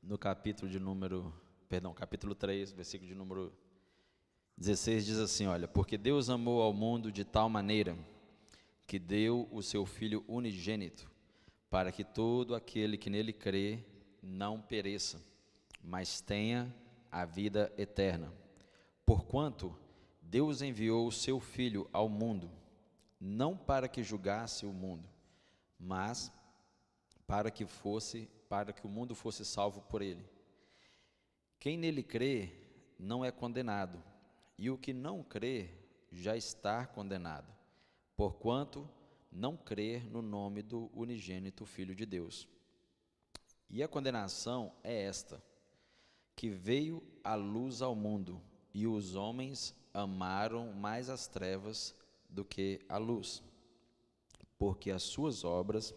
no capítulo 3, versículo de número 16, diz assim, olha, porque Deus amou ao mundo de tal maneira que deu o seu Filho unigênito, para que todo aquele que nele crê não pereça, mas tenha a vida eterna. Porquanto Deus enviou o seu Filho ao mundo, não para que julgasse o mundo, mas para que o mundo fosse salvo por ele. Quem nele crê não é condenado, e o que não crê já está condenado, porquanto não crer no nome do unigênito Filho de Deus. E a condenação é esta, que veio a luz ao mundo, e os homens amaram mais as trevas do que a luz, porque as suas obras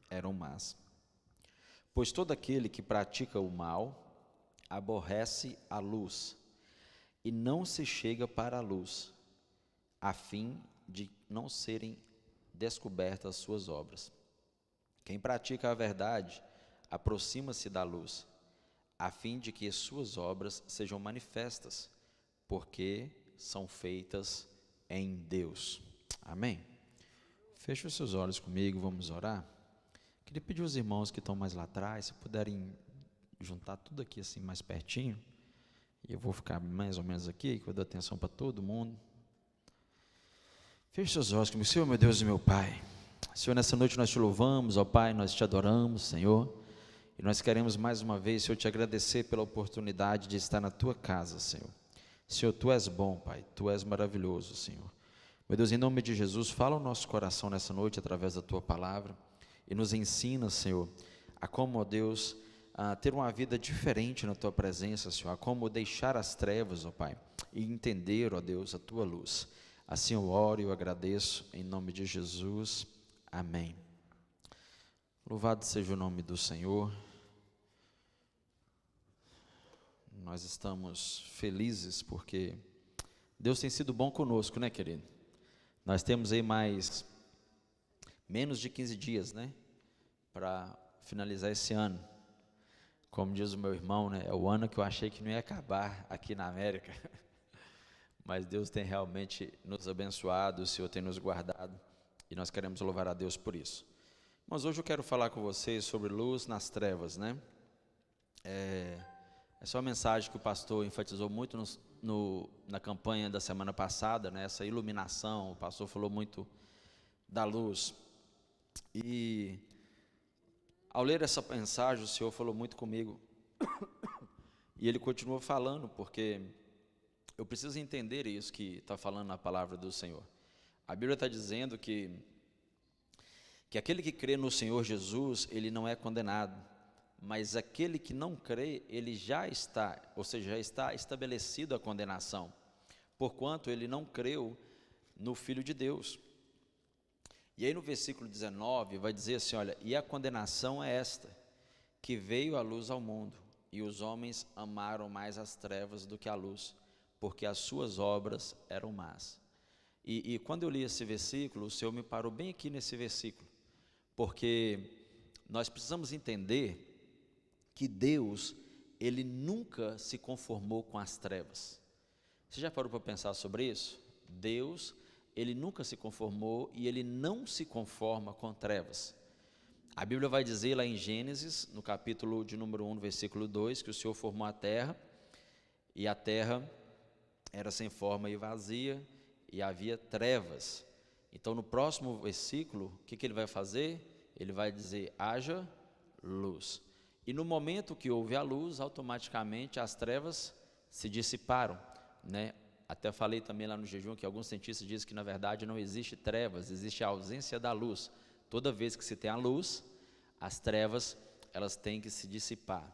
eram más. Pois todo aquele que pratica o mal aborrece a luz, e não se chega para a luz, a fim de não serem descobertas as suas obras. Quem pratica a verdade aproxima-se da luz, a fim de que suas obras sejam manifestas, porque são feitas em Deus. Amém? Feche os seus olhos comigo, vamos orar. Queria pedir aos irmãos que estão mais lá atrás, se puderem juntar tudo aqui assim mais pertinho, e eu vou ficar mais ou menos aqui, que eu dou atenção para todo mundo. Feche seus olhos comigo. Senhor, meu Deus e meu Pai, Senhor, nessa noite nós te louvamos, ó Pai, nós te adoramos, Senhor, e nós queremos mais uma vez, Senhor, te agradecer pela oportunidade de estar na tua casa, Senhor. Senhor, tu és bom, Pai, tu és maravilhoso, Senhor. Meu Deus, em nome de Jesus, fala o nosso coração nessa noite através da tua palavra e nos ensina, Senhor, a como, ó Deus, a ter uma vida diferente na tua presença, Senhor, a como deixar as trevas, ó Pai, e entender, ó Deus, a tua luz. Assim eu oro e eu agradeço, em nome de Jesus, amém. Louvado seja o nome do Senhor. Nós estamos felizes porque Deus tem sido bom conosco, né, querido? Nós temos aí menos de 15 dias, né, para finalizar esse ano. Como diz o meu irmão, né, é o ano que eu achei que não ia acabar aqui na América, mas Deus tem realmente nos abençoado, o Senhor tem nos guardado, e nós queremos louvar a Deus por isso. Mas hoje eu quero falar com vocês sobre luz nas trevas, né? Essa é uma mensagem que o pastor enfatizou muito na campanha da semana passada, né? Essa iluminação, o pastor falou muito da luz, e ao ler essa mensagem, o Senhor falou muito comigo, e Ele continua falando, porque eu preciso entender isso que está falando na palavra do Senhor. A Bíblia está dizendo que aquele que crê no Senhor Jesus, ele não é condenado, mas aquele que não crê, ele já está, ou seja, já está estabelecido a condenação, porquanto ele não creu no Filho de Deus. E aí no versículo 19 vai dizer assim, olha, e a condenação é esta, que veio a luz ao mundo, e os homens amaram mais as trevas do que a luz, porque as suas obras eram más. E quando eu li esse versículo, o Senhor me parou bem aqui nesse versículo, porque nós precisamos entender que Deus, Ele nunca se conformou com as trevas. Você já parou para pensar sobre isso? Deus, Ele nunca se conformou e Ele não se conforma com trevas. A Bíblia vai dizer lá em Gênesis, no capítulo de número 1, versículo 2, que o Senhor formou a terra, e a terra era sem forma e vazia, e havia trevas. Então no próximo versículo, o que Ele vai fazer? Ele vai dizer, haja luz. E no momento que houve a luz, automaticamente as trevas se dissiparam, né? Até falei também lá no jejum que alguns cientistas dizem que na verdade não existe trevas, existe a ausência da luz. Toda vez que se tem a luz, as trevas elas têm que se dissipar.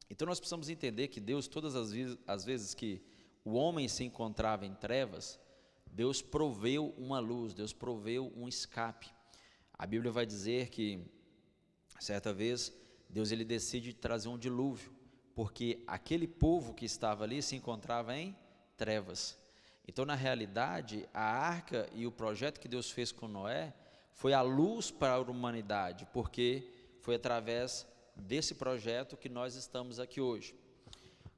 Então nós precisamos entender que Deus, todas as vezes que o homem se encontrava em trevas, Deus proveu uma luz, Deus proveu um escape. A Bíblia vai dizer que certa vez Deus ele decide trazer um dilúvio, porque aquele povo que estava ali se encontrava em trevas. Então, na realidade, a arca e o projeto que Deus fez com Noé foi a luz para a humanidade, porque foi através desse projeto que nós estamos aqui hoje.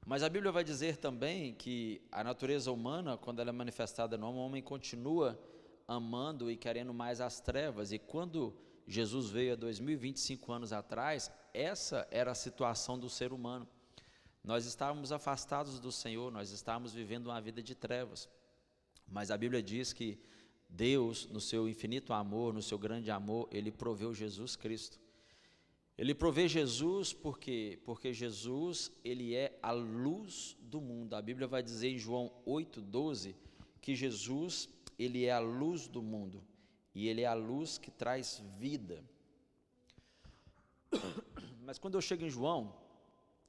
Mas a Bíblia vai dizer também que a natureza humana, quando ela é manifestada no homem, o homem continua amando e querendo mais as trevas. E quando Jesus veio há 2025 anos atrás, essa era a situação do ser humano. Nós estávamos afastados do Senhor, nós estávamos vivendo uma vida de trevas. Mas a Bíblia diz que Deus, no seu infinito amor, no seu grande amor, Ele proveu Jesus Cristo. Ele provê Jesus porque Jesus, Ele é a luz do mundo. A Bíblia vai dizer em João 8,12 que Jesus, Ele é a luz do mundo e Ele é a luz que traz vida. Mas quando eu chego em João,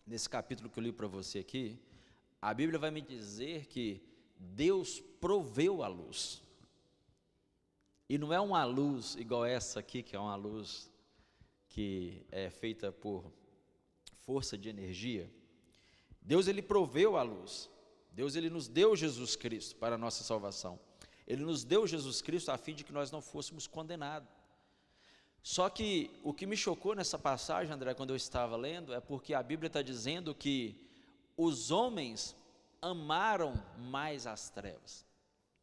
nesse capítulo que eu li para você aqui, a Bíblia vai me dizer que Deus proveu a luz. E não é uma luz igual essa aqui, que é uma luz que é feita por força de energia. Deus, Ele proveu a luz. Deus, Ele nos deu Jesus Cristo para a nossa salvação. Ele nos deu Jesus Cristo a fim de que nós não fôssemos condenados. Só que o que me chocou nessa passagem, André, quando eu estava lendo, é porque a Bíblia está dizendo que os homens amaram mais as trevas.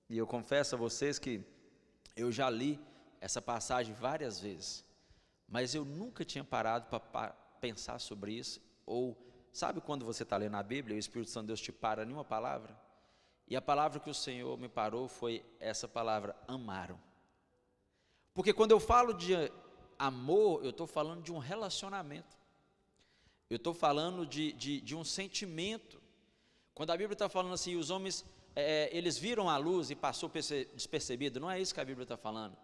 E eu confesso a vocês que eu já li essa passagem várias vezes, mas eu nunca tinha parado para pensar sobre isso. Ou, sabe quando você está lendo a Bíblia e o Espírito Santo de Deus te para em uma palavra? E a palavra que o Senhor me parou foi essa palavra, amaram. Porque quando eu falo de amor, eu estou falando de um relacionamento, eu estou falando de um sentimento. Quando a Bíblia está falando assim, os homens, eles viram a luz e passou despercebido, não é isso que a Bíblia está falando.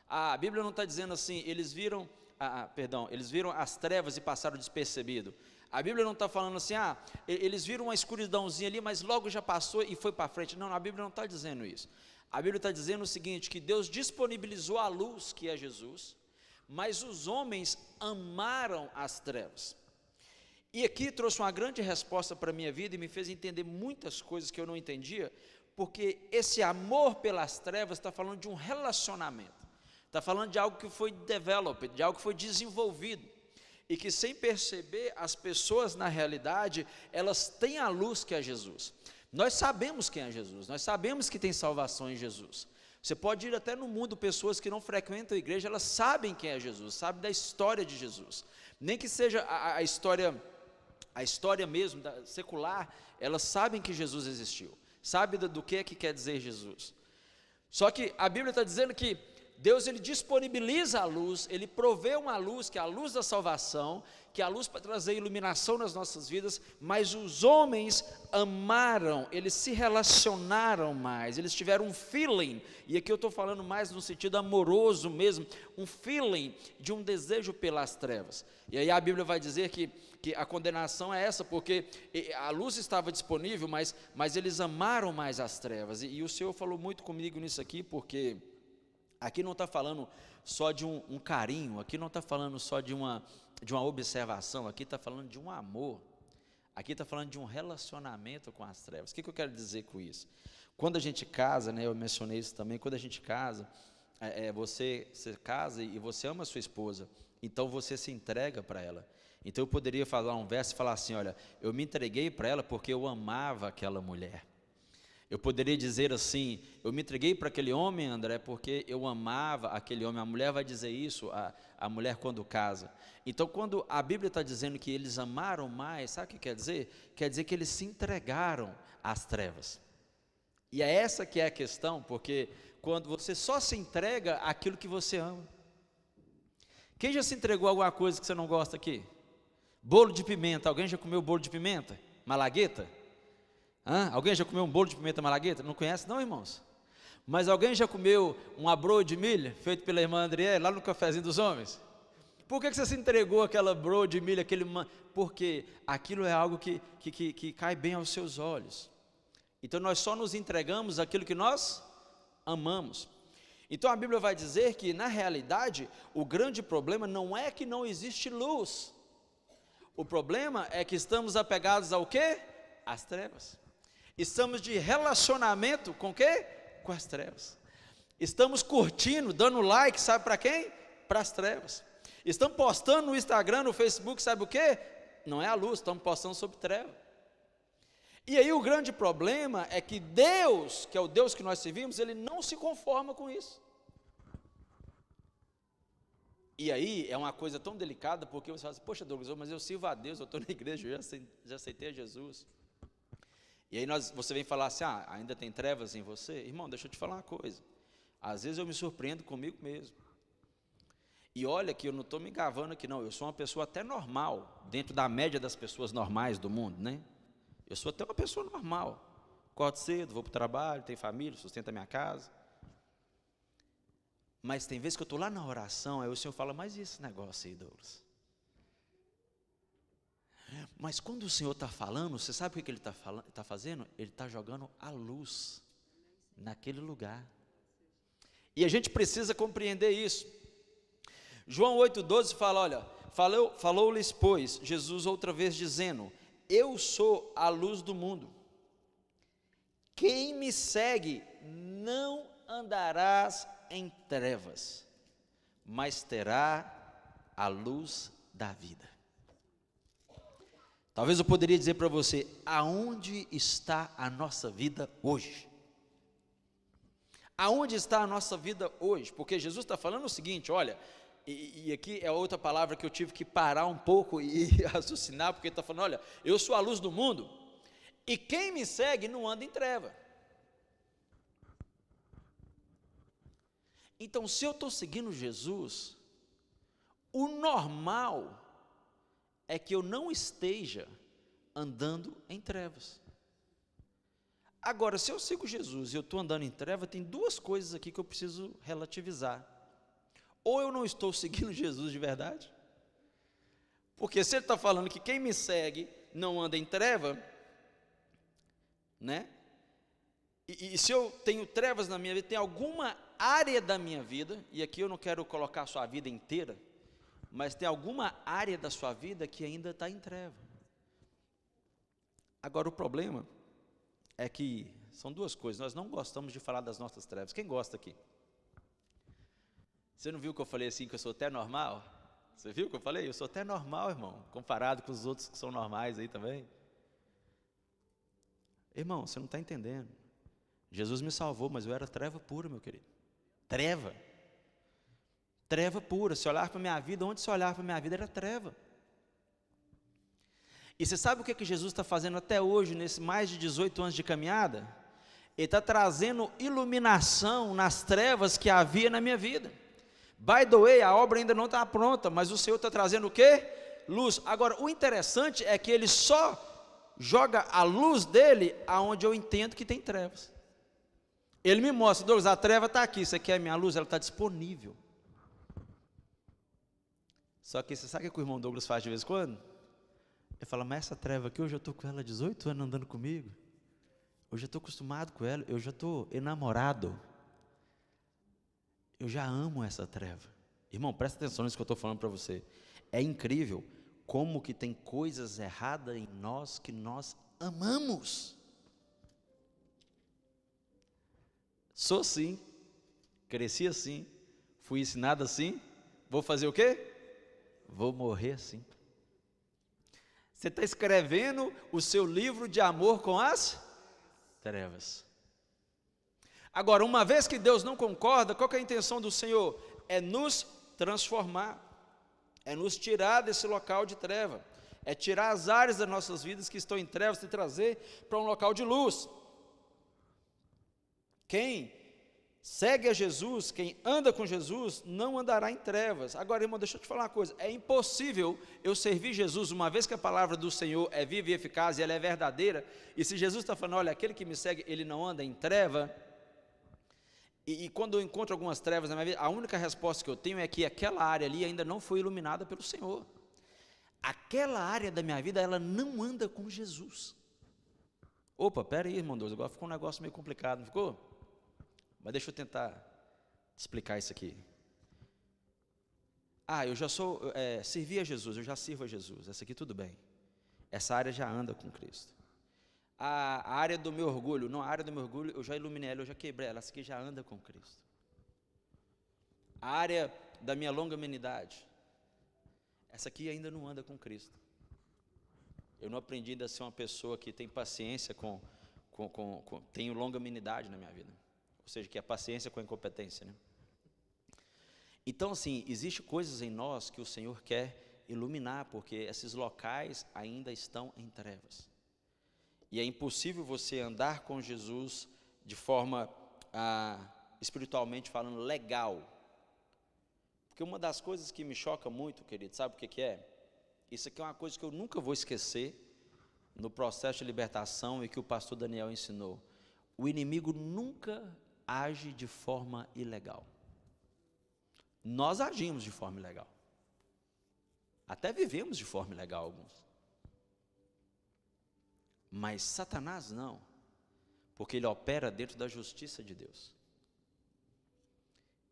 A Bíblia não está dizendo assim, eles viram as trevas e passaram despercebido. A Bíblia não está falando assim, eles viram uma escuridãozinha ali, mas logo já passou e foi para frente. Não, a Bíblia não está dizendo isso. A Bíblia está dizendo o seguinte, que Deus disponibilizou a luz, que é Jesus, mas os homens amaram as trevas. E aqui trouxe uma grande resposta para a minha vida e me fez entender muitas coisas que eu não entendia, porque esse amor pelas trevas está falando de um relacionamento, está falando de algo que foi developed, de algo que foi desenvolvido, e que sem perceber as pessoas na realidade, elas têm a luz que é Jesus. Nós sabemos quem é Jesus, nós sabemos que tem salvação em Jesus. Você pode ir até no mundo, pessoas que não frequentam a igreja, elas sabem quem é Jesus, sabem da história de Jesus, nem que seja a história mesmo, secular, elas sabem que Jesus existiu, sabem do que quer dizer Jesus. Só que a Bíblia está dizendo que Deus, Ele disponibiliza a luz, Ele provê uma luz, que é a luz da salvação, que é a luz para trazer iluminação nas nossas vidas, mas os homens amaram, eles se relacionaram mais, eles tiveram um feeling, e aqui eu estou falando mais no sentido amoroso mesmo, um feeling de um desejo pelas trevas. E aí a Bíblia vai dizer que a condenação é essa, porque a luz estava disponível, mas eles amaram mais as trevas, e o Senhor falou muito comigo nisso aqui, porque aqui não está falando só de um carinho, aqui não está falando só de uma observação, aqui está falando de um amor, aqui está falando de um relacionamento com as trevas. O que eu quero dizer com isso? Quando a gente casa, né, eu mencionei isso também, quando a gente casa, você casa e você ama a sua esposa, então você se entrega para ela. Então eu poderia falar um verso e falar assim, olha, eu me entreguei para ela porque eu amava aquela mulher. Eu poderia dizer assim, eu me entreguei para aquele homem, André, porque eu amava aquele homem. A mulher vai dizer isso, a mulher quando casa. Então, quando a Bíblia está dizendo que eles amaram mais, sabe o que quer dizer? Quer dizer que eles se entregaram às trevas. E é essa que é a questão, porque quando você só se entrega àquilo que você ama. Quem já se entregou a alguma coisa que você não gosta aqui? Bolo de pimenta, alguém já comeu bolo de pimenta? Malagueta? Alguém já comeu um bolo de pimenta malagueta? Não conhece não, irmãos? Mas alguém já comeu um abroa de milho, feito pela irmã Andriele, lá no cafezinho dos homens? Por que você se entregou àquela broa de milho, porque aquilo é algo que cai bem aos seus olhos. Então nós só nos entregamos àquilo que nós amamos. Então a Bíblia vai dizer que na realidade, o grande problema não é que não existe luz. O problema é que estamos apegados ao quê? Às trevas. Estamos de relacionamento com o quê? Com as trevas. Estamos curtindo, dando like, sabe para quem? Para as trevas. Estamos postando no Instagram, no Facebook, sabe o quê? Não é a luz, estamos postando sobre treva. E aí o grande problema é que Deus, que é o Deus que nós servimos, Ele não se conforma com isso. E aí é uma coisa tão delicada, porque você fala assim, poxa Douglas, mas eu sirvo a Deus, eu estou na igreja, eu já aceitei a Jesus. E aí você vem falar assim, ainda tem trevas em você? Irmão, deixa eu te falar uma coisa, às vezes eu me surpreendo comigo mesmo. E olha que eu não estou me gavando aqui não, eu sou uma pessoa até normal, dentro da média das pessoas normais do mundo, né? Eu sou até uma pessoa normal, acordo cedo, vou para o trabalho, tenho família, sustento a minha casa. Mas tem vezes que eu estou lá na oração, aí o Senhor fala, mas e esse negócio aí, Douglas? Mas quando o Senhor está falando, você sabe o que Ele está fazendo? Ele está jogando a luz naquele lugar. E a gente precisa compreender isso. João 8,12 fala, olha, falou-lhes, pois, Jesus outra vez dizendo, eu sou a luz do mundo. Quem me segue não andarás em trevas, mas terá a luz da vida. Talvez eu poderia dizer para você, aonde está a nossa vida hoje? Aonde está a nossa vida hoje? Porque Jesus está falando o seguinte, olha, e aqui é outra palavra que eu tive que parar um pouco e raciocinar, porque ele está falando, olha, eu sou a luz do mundo, e quem me segue não anda em treva. Então, se eu estou seguindo Jesus, o normal é que eu não esteja andando em trevas. Agora, se eu sigo Jesus e eu estou andando em treva, tem duas coisas aqui que eu preciso relativizar. Ou eu não estou seguindo Jesus de verdade, porque se ele está falando que quem me segue não anda em treva, né? E se eu tenho trevas na minha vida, tem alguma área da minha vida, e aqui eu não quero colocar a sua vida inteira, mas tem alguma área da sua vida que ainda está em treva. Agora o problema é que são duas coisas, nós não gostamos de falar das nossas trevas. Quem gosta aqui? Você não viu que eu falei assim, que eu sou até normal? Você viu que eu falei? Eu sou até normal, irmão, comparado com os outros que são normais aí também. Irmão, você não está entendendo. Jesus me salvou, mas eu era treva pura, meu querido. Treva pura. Se olhar para a minha vida, onde se olhar para a minha vida era treva. E você sabe o que Jesus está fazendo até hoje, nesses mais de 18 anos de caminhada? Ele está trazendo iluminação nas trevas que havia na minha vida. By the way, a obra ainda não está pronta, mas o Senhor está trazendo o quê? Luz. Agora, o interessante é que Ele só joga a luz dele aonde eu entendo que tem trevas. Ele me mostra, Douglas, a treva está aqui, você quer a minha luz? Ela está disponível. Só que você sabe o que o irmão Douglas faz de vez em quando? Ele fala, mas essa treva aqui, eu já estou com ela há 18 anos andando comigo. Eu já estou acostumado com ela, eu já estou enamorado. Eu já amo essa treva. Irmão, presta atenção nisso que eu estou falando para você. É incrível como que tem coisas erradas em nós que nós amamos. Sou assim, cresci assim, fui ensinado assim, vou fazer o quê? Vou morrer assim. Você está escrevendo o seu livro de amor com as trevas. Agora, uma vez que Deus não concorda, qual que é a intenção do Senhor? É nos transformar, é nos tirar desse local de treva, é tirar as áreas das nossas vidas que estão em trevas e trazer para um local de luz. Quem segue a Jesus, quem anda com Jesus, não andará em trevas. Agora, irmão, deixa eu te falar uma coisa, é impossível eu servir Jesus, uma vez que a palavra do Senhor é viva e eficaz, e ela é verdadeira, e se Jesus está falando, olha, aquele que me segue, ele não anda em treva, e quando eu encontro algumas trevas na minha vida, a única resposta que eu tenho é que aquela área ali ainda não foi iluminada pelo Senhor. Aquela área da minha vida, ela não anda com Jesus. Opa, pera aí, irmão Deus, agora ficou um negócio meio complicado, não ficou? Mas deixa eu tentar explicar isso aqui. Eu já servi a Jesus, eu já sirvo a Jesus, essa aqui tudo bem. Essa área já anda com Cristo. A área do meu orgulho, não, a área do meu orgulho, eu já iluminei ela, eu já quebrei ela, essa aqui já anda com Cristo. A área da minha longanimidade, essa aqui ainda não anda com Cristo. Eu não aprendi ainda a ser uma pessoa que tem paciência tenho longanimidade na minha vida. Ou seja, que é paciência com a incompetência, né? Então, assim, existem coisas em nós que o Senhor quer iluminar, porque esses locais ainda estão em trevas. E é impossível você andar com Jesus de forma, espiritualmente falando, legal. Porque uma das coisas que me choca muito, querido, sabe o que é? Isso aqui é uma coisa que eu nunca vou esquecer no processo de libertação e que o pastor Daniel ensinou. O inimigo nunca age de forma ilegal. Nós agimos de forma ilegal. Até vivemos de forma ilegal alguns. Mas Satanás não, porque ele opera dentro da justiça de Deus.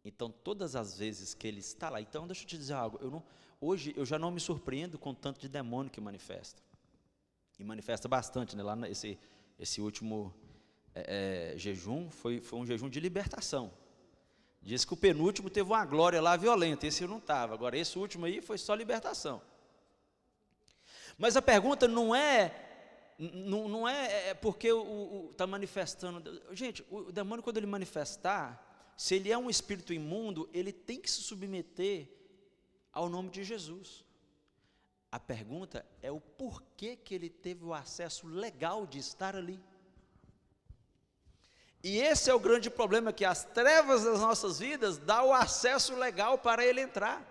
Então, todas as vezes que ele está lá, então deixa eu te dizer algo, hoje eu já não me surpreendo com o tanto de demônio que manifesta. E manifesta bastante, né? Lá esse último jejum foi um jejum de libertação. Diz que o penúltimo teve uma glória lá violenta, esse eu não estava. Agora, esse último aí foi só libertação. Mas a pergunta não é porque está manifestando. Gente, o demônio, quando ele manifestar, se ele é um espírito imundo, ele tem que se submeter ao nome de Jesus. A pergunta é o porquê que ele teve o acesso legal de estar ali. E esse é o grande problema, que as trevas das nossas vidas dão o acesso legal para ele entrar.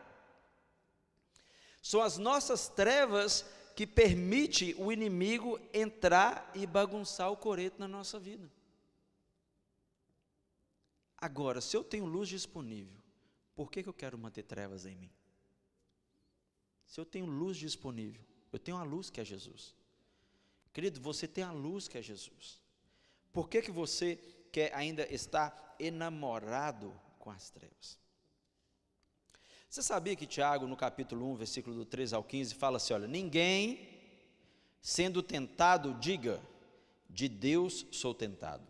São as nossas trevas que permitem o inimigo entrar e bagunçar o coreto na nossa vida. Agora, se eu tenho luz disponível, por que eu quero manter trevas em mim? Se eu tenho luz disponível, eu tenho a luz que é Jesus. Querido, você tem a luz que é Jesus. Por que você quer ainda estar enamorado com as trevas? Você sabia que Tiago, no capítulo 1, versículo do 13 ao 15, fala assim, olha, ninguém sendo tentado, diga, de Deus sou tentado.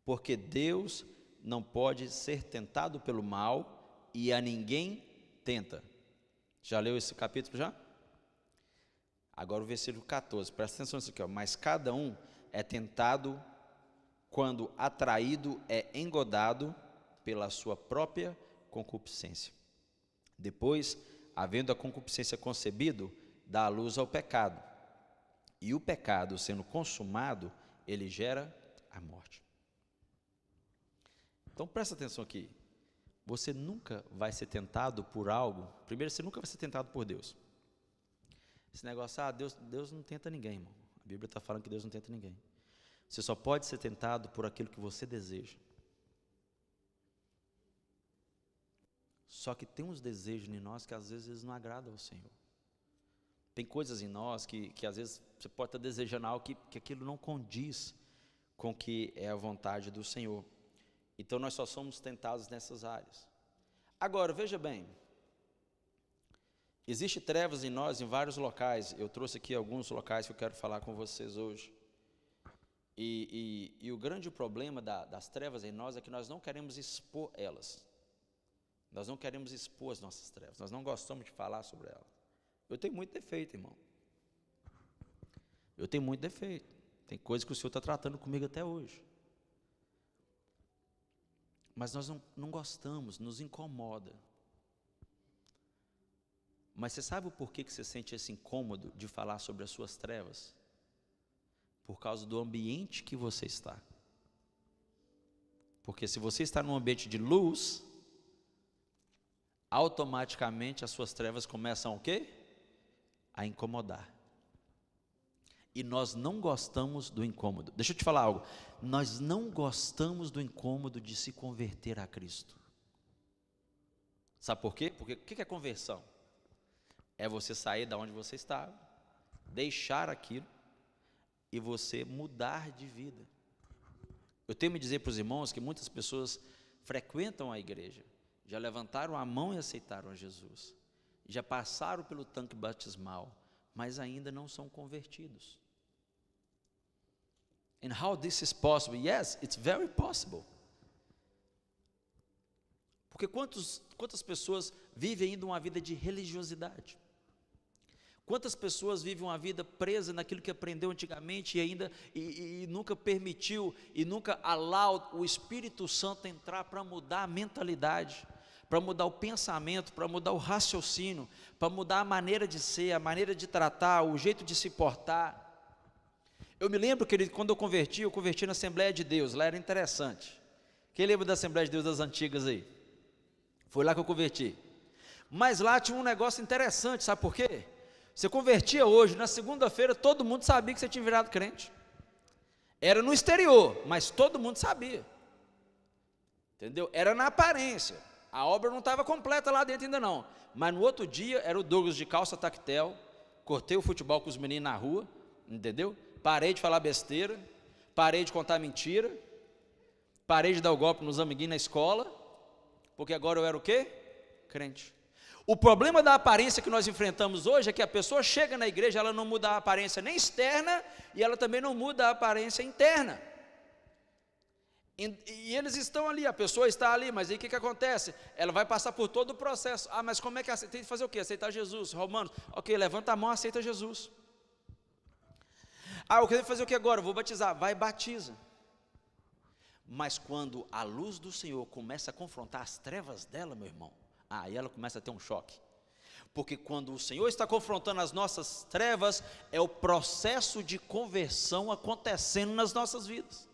Porque Deus não pode ser tentado pelo mal e a ninguém tenta. Já leu esse capítulo já? Agora o versículo 14, presta atenção nisso aqui, ó. Mas cada um é tentado quando atraído, é engodado pela sua própria concupiscência. Depois, havendo a concupiscência concebido, dá a luz ao pecado. E o pecado, sendo consumado, ele gera a morte. Então presta atenção aqui. Você nunca vai ser tentado por algo. Primeiro, você nunca vai ser tentado por Deus. Esse negócio, Deus não tenta ninguém, irmão. A Bíblia está falando que Deus não tenta ninguém. Você só pode ser tentado por aquilo que você deseja. Só que tem uns desejos em nós que às vezes eles não agradam ao Senhor. Tem coisas em nós que às vezes você pode estar desejando algo que aquilo não condiz com o que é a vontade do Senhor. Então nós só somos tentados nessas áreas. Agora, veja bem, existe trevas em nós em vários locais. Eu trouxe aqui alguns locais que eu quero falar com vocês hoje. E o grande problema das trevas em nós é que nós não queremos expor elas. Nós não queremos expor as nossas trevas. Nós não gostamos de falar sobre elas. Eu tenho muito defeito, irmão. Eu tenho muito defeito. Tem coisas que o Senhor está tratando comigo até hoje. Mas nós não gostamos, nos incomoda. Mas você sabe o porquê que você sente esse incômodo de falar sobre as suas trevas? Por causa do ambiente que você está. Porque se você está num ambiente de luz, automaticamente as suas trevas começam o quê? A incomodar. E nós não gostamos do incômodo. Deixa eu te falar algo. Nós não gostamos do incômodo de se converter a Cristo. Sabe por quê? Porque o que é conversão? É você sair da onde você está, deixar aquilo e você mudar de vida. Eu tenho que dizer para os irmãos que muitas pessoas frequentam a igreja, já levantaram a mão e aceitaram a Jesus, já passaram pelo tanque batismal, mas ainda não são convertidos. And how this is possible? Yes, it's very possible. Porque quantas pessoas vivem ainda uma vida de religiosidade? Quantas pessoas vivem uma vida presa naquilo que aprendeu antigamente e ainda e nunca permitiu e nunca allow o Espírito Santo entrar para mudar a mentalidade, para mudar o pensamento, para mudar o raciocínio, para mudar a maneira de ser, a maneira de tratar, o jeito de se portar. Eu me lembro que quando eu converti na Assembleia de Deus, lá era interessante. Quem lembra da Assembleia de Deus das antigas aí? Foi lá que eu converti. Mas lá tinha um negócio interessante, sabe por quê? Você convertia hoje, na segunda-feira todo mundo sabia que você tinha virado crente. Era no exterior, mas todo mundo sabia. Entendeu? Era na aparência. A obra não estava completa lá dentro ainda não. Mas no outro dia era o Douglas de calça tactel, cortei o futebol com os meninos na rua, entendeu? Parei de falar besteira, parei de contar mentira, parei de dar o golpe nos amiguinhos na escola, porque agora eu era o quê? Crente. O problema da aparência que nós enfrentamos hoje é que a pessoa chega na igreja, ela não muda a aparência nem externa, e ela também não muda a aparência interna. E eles estão ali, a pessoa está ali, mas aí o que acontece? Ela vai passar por todo o processo. Ah, mas como é que aceita? Tem que fazer o quê? Aceitar Jesus. Romanos, ok, levanta a mão, aceita Jesus. Ah, eu quero fazer o que agora? Eu vou batizar. Vai e batiza. Mas quando a luz do Senhor começa a confrontar as trevas dela, meu irmão, aí ela começa a ter um choque. Porque quando o Senhor está confrontando as nossas trevas, é o processo de conversão acontecendo nas nossas vidas.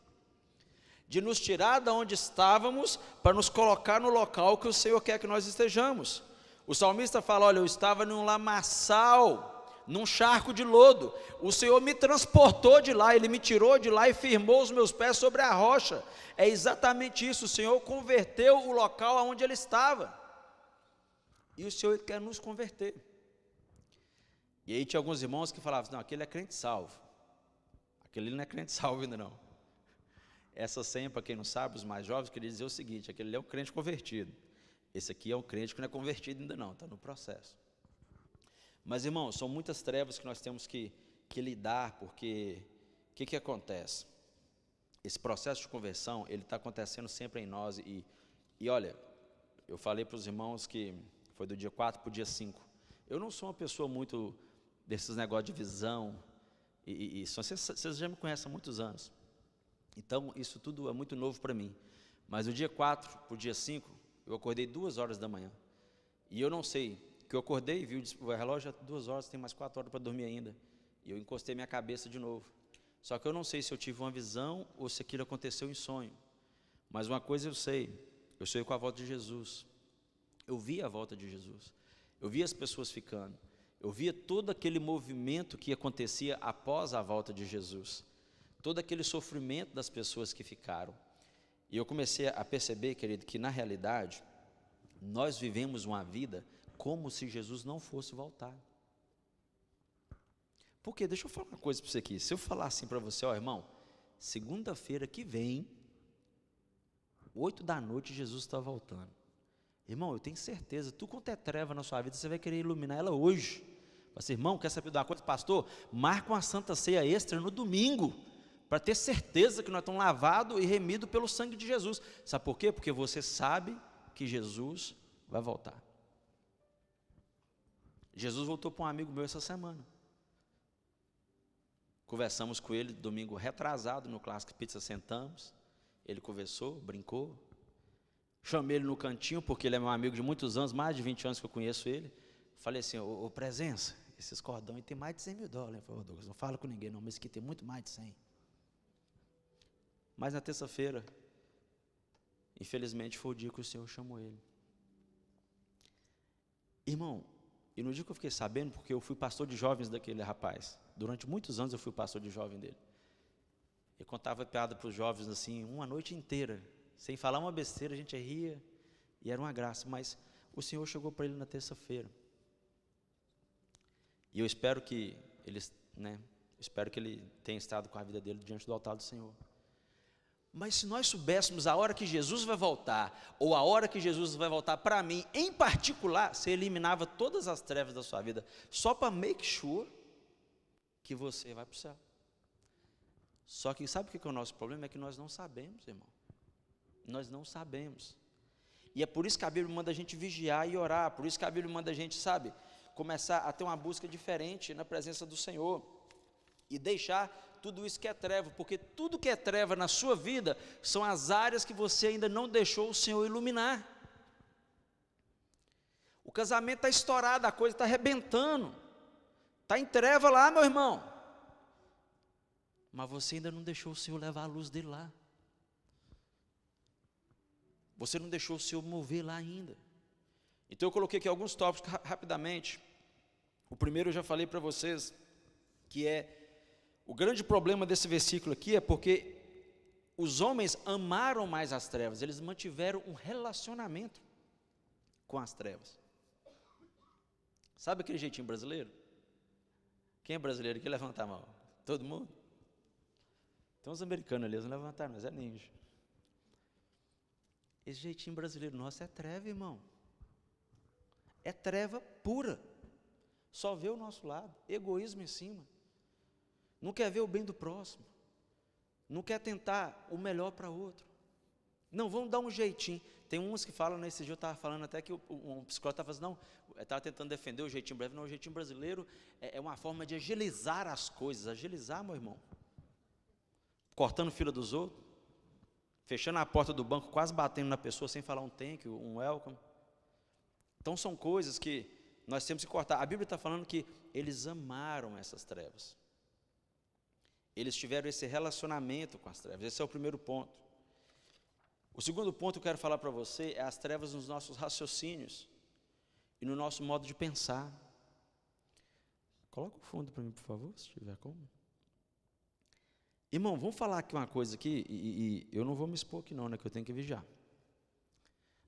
De nos tirar de onde estávamos, para nos colocar no local que o Senhor quer que nós estejamos. O salmista fala, olha, eu estava num lamaçal, num charco de lodo, o Senhor me transportou de lá, Ele me tirou de lá e firmou os meus pés sobre a rocha. É exatamente isso, o Senhor converteu o local aonde Ele estava, e o Senhor quer nos converter. E aí tinha alguns irmãos que falavam, não, aquele é crente salvo, aquele não é crente salvo ainda não. Essa senha, para quem não sabe, os mais jovens, queria dizer o seguinte, aquele é um crente convertido, esse aqui é um crente que não é convertido ainda não, está no processo. Mas irmãos, são muitas trevas que nós temos que lidar, porque o que acontece? Esse processo de conversão, ele está acontecendo sempre em nós, e olha, eu falei para os irmãos que foi do dia 4 para o dia 5, eu não sou uma pessoa muito desses negócios de visão, vocês já me conhecem há muitos anos, então isso tudo é muito novo para mim, mas do dia 4 para o dia 5, eu acordei 2 horas da manhã, e eu não sei, que eu acordei e vi o relógio, 2 horas, tem mais 4 horas para dormir ainda, e eu encostei minha cabeça de novo, só que eu não sei se eu tive uma visão, ou se aquilo aconteceu em sonho, mas uma coisa eu sei com a volta de Jesus, eu vi a volta de Jesus, eu vi as pessoas ficando, eu via todo aquele movimento que acontecia após a volta de Jesus, todo aquele sofrimento das pessoas que ficaram, e eu comecei a perceber, querido, que na realidade, nós vivemos uma vida como se Jesus não fosse voltar. Porque, deixa eu falar uma coisa para você aqui, se eu falar assim para você, ó irmão, segunda-feira que vem, 8 da noite, Jesus está voltando. Irmão, eu tenho certeza, tu quanto é treva na sua vida, você vai querer iluminar ela hoje. Você, irmão, quer saber de uma coisa, pastor? Marca uma santa ceia extra no domingo, para ter certeza que nós estamos lavados e remidos pelo sangue de Jesus. Sabe por quê? Porque você sabe que Jesus vai voltar. Jesus voltou para um amigo meu essa semana. Conversamos com ele domingo retrasado no Clássico Pizza, sentamos, ele conversou, brincou, chamei ele no cantinho, porque ele é meu amigo de muitos anos, mais de 20 anos que eu conheço ele, falei assim, ô presença, esses cordões tem mais de 100 mil dólares, ele falou, Douglas, não fala com ninguém não, mas isso aqui tem muito mais de 100. Mas na terça-feira, infelizmente foi o dia que o Senhor chamou ele. Irmão, e no dia que eu fiquei sabendo, porque eu fui pastor de jovens daquele rapaz, durante muitos anos eu fui pastor de jovem dele, eu contava piada para os jovens assim, uma noite inteira, sem falar uma besteira, a gente ria, e era uma graça, mas o Senhor chegou para ele na terça-feira, e eu espero que ele tenha estado com a vida dele diante do altar do Senhor. Mas se nós soubéssemos a hora que Jesus vai voltar, ou a hora que Jesus vai voltar para mim, em particular, você eliminava todas as trevas da sua vida, só para make sure que você vai para o céu. Só que sabe o que é o nosso problema? É que nós não sabemos, irmão. Nós não sabemos. E é por isso que a Bíblia manda a gente vigiar e orar, por isso que a Bíblia manda a gente, sabe, começar a ter uma busca diferente na presença do Senhor, e deixar tudo isso que é treva, porque tudo que é treva na sua vida, são as áreas que você ainda não deixou o Senhor iluminar. O casamento está estourado, a coisa está arrebentando, está em treva lá, meu irmão, mas você ainda não deixou o Senhor levar a luz dele lá, você não deixou o Senhor mover lá ainda. Então eu coloquei aqui alguns tópicos rapidamente. O primeiro eu já falei para vocês, que é, o grande problema desse versículo aqui é porque os homens amaram mais as trevas, eles mantiveram um relacionamento com as trevas. Sabe aquele jeitinho brasileiro? Quem é brasileiro aqui? Levanta a mão. Todo mundo? Tem uns americanos ali, eles não levantaram, mas é ninja. Esse jeitinho brasileiro nosso é treva, irmão. É treva pura. Só vê o nosso lado, egoísmo em cima. Não quer ver o bem do próximo. Não quer tentar o melhor para outro. Não, vamos dar um jeitinho. Tem uns que falam, nesse dia eu estava falando até que um psicólogo estava falando, não, estava tentando defender o jeitinho brasileiro. Não, o jeitinho brasileiro é uma forma de agilizar as coisas. Agilizar, meu irmão. Cortando fila dos outros. Fechando a porta do banco, quase batendo na pessoa, sem falar um thank you, um welcome. Então são coisas que nós temos que cortar. A Bíblia está falando que eles amaram essas trevas. Eles tiveram esse relacionamento com as trevas. Esse é o primeiro ponto. O segundo ponto que eu quero falar para você é as trevas nos nossos raciocínios e no nosso modo de pensar. Coloca o fundo para mim, por favor, se tiver como. Irmão, vamos falar aqui uma coisa aqui, e eu não vou me expor aqui não, né, que eu tenho que vigiar.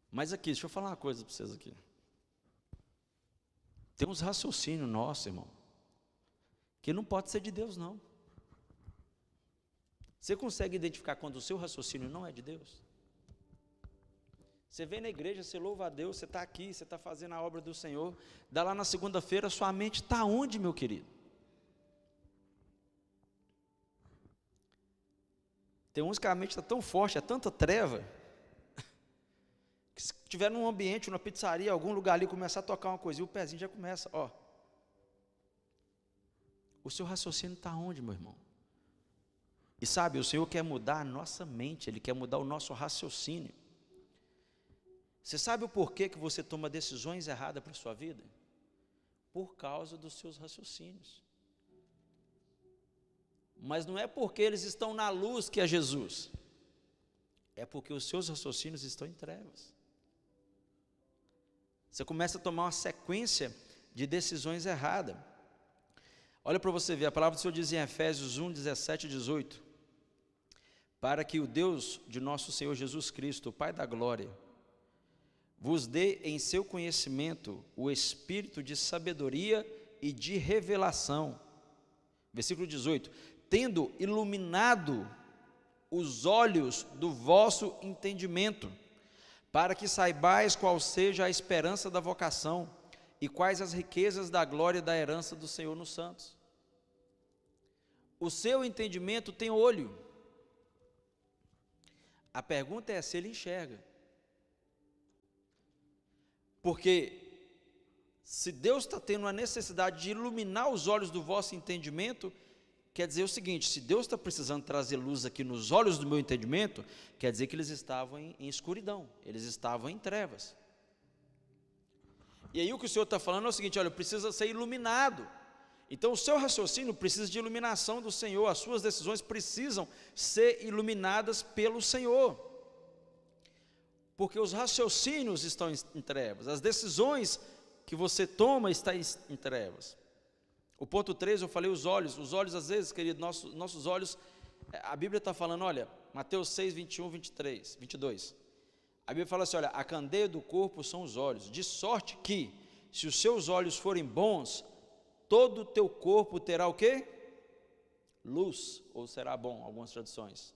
Mas aqui, deixa eu falar uma coisa para vocês aqui. Tem uns raciocínios nossos, irmão, que não pode ser de Deus, não. Você consegue identificar quando o seu raciocínio não é de Deus? Você vem na igreja, você louva a Deus, você está aqui, você está fazendo a obra do Senhor, dá lá na segunda-feira, sua mente está onde, meu querido? Tem uns que a mente está tão forte, é tanta treva, que se tiver num ambiente, numa pizzaria, algum lugar ali, começar a tocar uma coisa, e o pezinho já começa, ó. O seu raciocínio está onde, meu irmão? E sabe, o Senhor quer mudar a nossa mente, Ele quer mudar o nosso raciocínio. Você sabe o porquê que você toma decisões erradas para a sua vida? Por causa dos seus raciocínios. Mas não é porque eles estão na luz que é Jesus, é porque os seus raciocínios estão em trevas. Você começa a tomar uma sequência de decisões erradas. Olha para você ver, a palavra do Senhor diz em Efésios 1, 17 e 18, para que o Deus de nosso Senhor Jesus Cristo, o Pai da glória, vos dê em seu conhecimento o espírito de sabedoria e de revelação. Versículo 18, tendo iluminado os olhos do vosso entendimento, para que saibais qual seja a esperança da vocação e quais as riquezas da glória e da herança do Senhor nos santos. O seu entendimento tem olho. A pergunta é se ele enxerga. Porque se Deus está tendo a necessidade de iluminar os olhos do vosso entendimento, quer dizer o seguinte, se Deus está precisando trazer luz aqui nos olhos do meu entendimento, quer dizer que eles estavam em escuridão, eles estavam em trevas. E aí o que o Senhor está falando é o seguinte, olha, precisa ser iluminado. Então o seu raciocínio precisa de iluminação do Senhor, as suas decisões precisam ser iluminadas pelo Senhor. Porque os raciocínios estão em trevas, as decisões que você toma estão em trevas. O ponto 3, eu falei os olhos às vezes, querido, nossos olhos, a Bíblia está falando, olha, Mateus 6, 21, 23, 22, a Bíblia fala assim, olha, a candeia do corpo são os olhos, de sorte que, se os seus olhos forem bons, todo o teu corpo terá o quê? Luz, ou será bom, algumas traduções,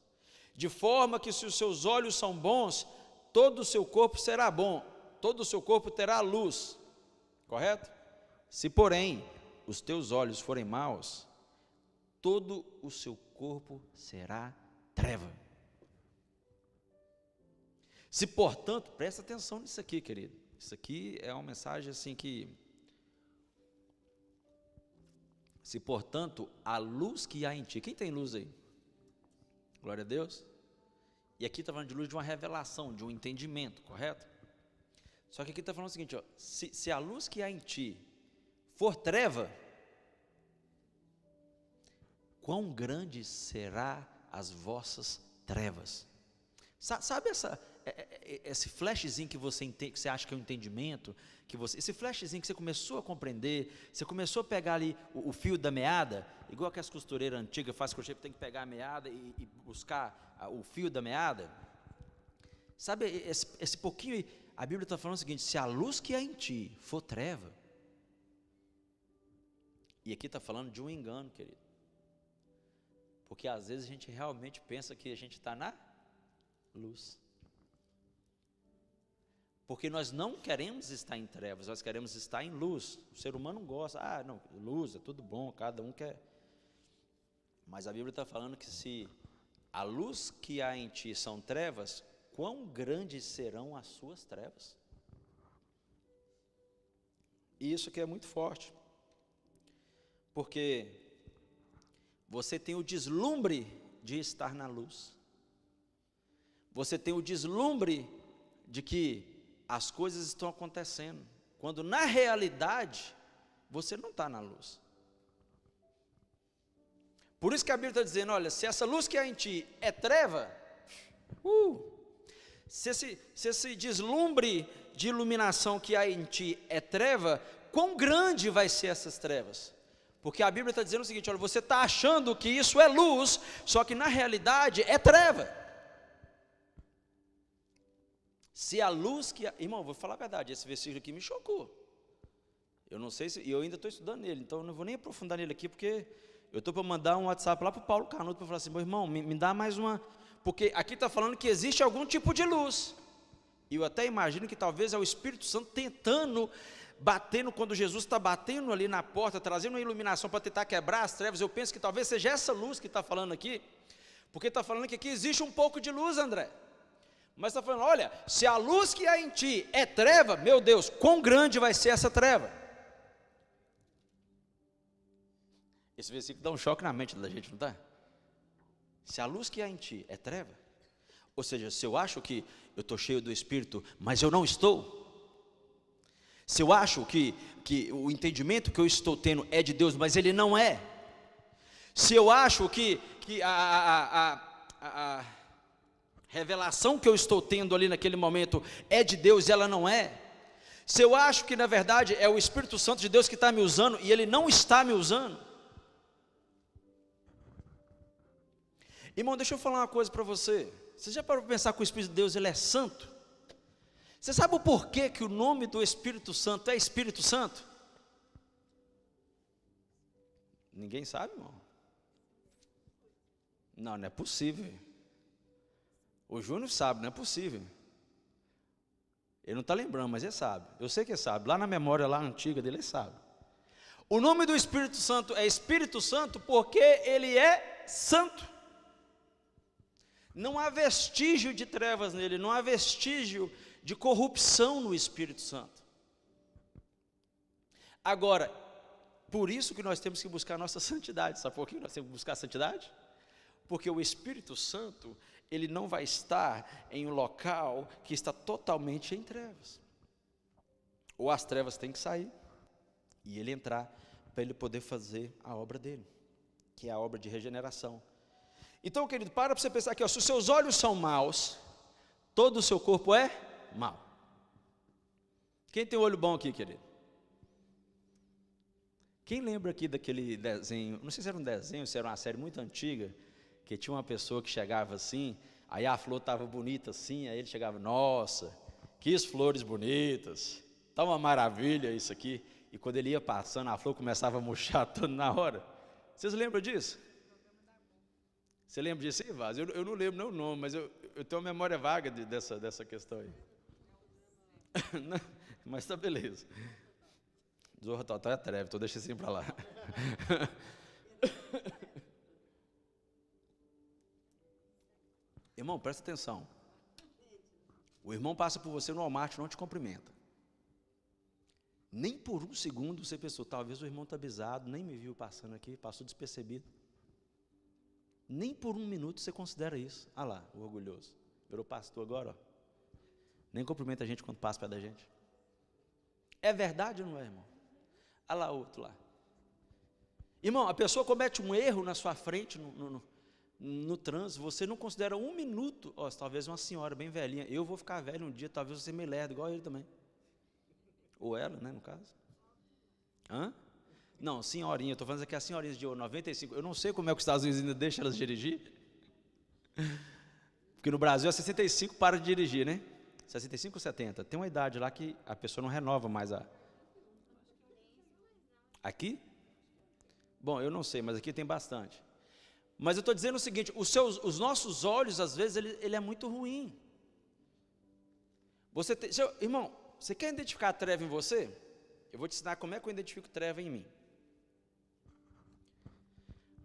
de forma que se os seus olhos são bons, todo o seu corpo será bom, todo o seu corpo terá luz, correto? Se porém os teus olhos forem maus, todo o seu corpo será treva. Se portanto, presta atenção nisso aqui, querido. Isso aqui é uma mensagem assim que... Se portanto, a luz que há em ti... Quem tem luz aí? Glória a Deus. E aqui está falando de luz de uma revelação, de um entendimento, correto? Só que aqui está falando o seguinte, ó, se a luz que há em ti for treva, quão grande será as vossas trevas? Sabe esse flashzinho que você entende, que você acha que é um entendimento, esse flashzinho que você começou a compreender, você começou a pegar ali o fio da meada, igual que as costureiras antigas fazem crochê, tem que pegar a meada e buscar o fio da meada. Sabe esse pouquinho, a Bíblia está falando o seguinte, se a luz que há em ti for treva, e aqui está falando de um engano, querido, porque às vezes a gente realmente pensa que a gente está na luz, porque nós não queremos estar em trevas, nós queremos estar em luz. O ser humano gosta, não, luz é tudo bom, cada um quer, mas a Bíblia está falando que se a luz que há em ti são trevas, quão grandes serão as suas trevas? E isso aqui é muito forte, porque você tem o deslumbre de estar na luz, você tem o deslumbre de que as coisas estão acontecendo, quando na realidade você não está na luz. Por isso que a Bíblia está dizendo, olha, se essa luz que há em ti é treva, se esse deslumbre de iluminação que há em ti é treva, quão grande vai ser essas trevas? Porque a Bíblia está dizendo o seguinte, olha, você está achando que isso é luz, só que na realidade é treva. Se a luz que... Irmão, vou falar a verdade, esse versículo aqui me chocou. Eu não sei se... eu ainda estou estudando nele, então eu não vou nem aprofundar nele aqui, porque eu estou para mandar um WhatsApp lá para o Paulo Canuto, para falar assim, meu irmão, me dá mais uma... Porque aqui está falando que existe algum tipo de luz. E eu até imagino que talvez é o Espírito Santo tentando, batendo, quando Jesus está batendo ali na porta, trazendo uma iluminação para tentar quebrar as trevas. Eu penso que talvez seja essa luz que está falando aqui, porque está falando que aqui existe um pouco de luz, André. Mas está falando, olha, se a luz que há em ti é treva, meu Deus, quão grande vai ser essa treva? Esse versículo dá um choque na mente da gente, não está? Se a luz que há em ti é treva, ou seja, se eu acho que eu estou cheio do Espírito, mas eu não estou, se eu acho que o entendimento que eu estou tendo é de Deus, mas ele não é, se eu acho que a revelação que eu estou tendo ali naquele momento é de Deus e ela não é, se eu acho que na verdade é o Espírito Santo de Deus que está me usando e ele não está me usando, irmão, deixa eu falar uma coisa para você. Você já parou para pensar que o Espírito de Deus ele é santo? Você sabe o porquê que o nome do Espírito Santo é Espírito Santo? Ninguém sabe, irmão? Não é possível. O Júnior sabe, não é possível. Ele não está lembrando, mas ele sabe. Eu sei que ele sabe, lá na memória lá antiga dele, ele sabe. O nome do Espírito Santo é Espírito Santo porque ele é santo. Não há vestígio de trevas nele, não há vestígio de corrupção no Espírito Santo. Agora, por isso que nós temos que buscar a nossa santidade. Sabe por que nós temos que buscar a santidade? Porque o Espírito Santo, ele não vai estar em um local que está totalmente em trevas. Ou as trevas têm que sair e ele entrar para ele poder fazer a obra dele, que é a obra de regeneração. Então, querido, para você pensar aqui, ó, se os seus olhos são maus, todo o seu corpo é mau. Quem tem olho bom aqui, querido? Quem lembra aqui daquele desenho, não sei se era um desenho, se era uma série muito antiga, que tinha uma pessoa que chegava assim, aí a flor estava bonita assim, aí ele chegava, nossa, que flores bonitas, está uma maravilha isso aqui, e quando ele ia passando, a flor começava a murchar toda na hora. Vocês lembram disso? Você lembra disso aí, Vaz? Eu não lembro o nome, mas eu tenho uma memória vaga dessa questão aí. Não, mas tá beleza. Zorra total é treve, então deixa assim para lá. Irmão, presta atenção. O irmão passa por você no Walmart e não te cumprimenta. Nem por um segundo você pensou, talvez o irmão está avisado, nem me viu passando aqui, passou despercebido. Nem por um minuto você considera isso. Ah lá, o orgulhoso. Virou pastor agora, ó. Nem cumprimenta a gente quando passa perto da gente. É verdade ou não é, irmão? Ah lá, outro lá. Irmão, a pessoa comete um erro na sua frente, no trânsito, você não considera um minuto, ó, talvez uma senhora bem velhinha, eu vou ficar velho um dia, talvez você me lerdo, igual ele também. Ou ela, né, no caso. Hã? Não, senhorinha, eu estou falando aqui as senhorinhas de 95, eu não sei como é que os Estados Unidos ainda deixam elas dirigir. Porque no Brasil é 65 para de dirigir, né? 65 ou 70, tem uma idade lá que a pessoa não renova mais a... Aqui? Bom, eu não sei, mas aqui tem bastante. Mas eu estou dizendo o seguinte, os nossos olhos, às vezes, ele é muito ruim. Irmão, você quer identificar a treva em você? Eu vou te ensinar como é que eu identifico treva em mim.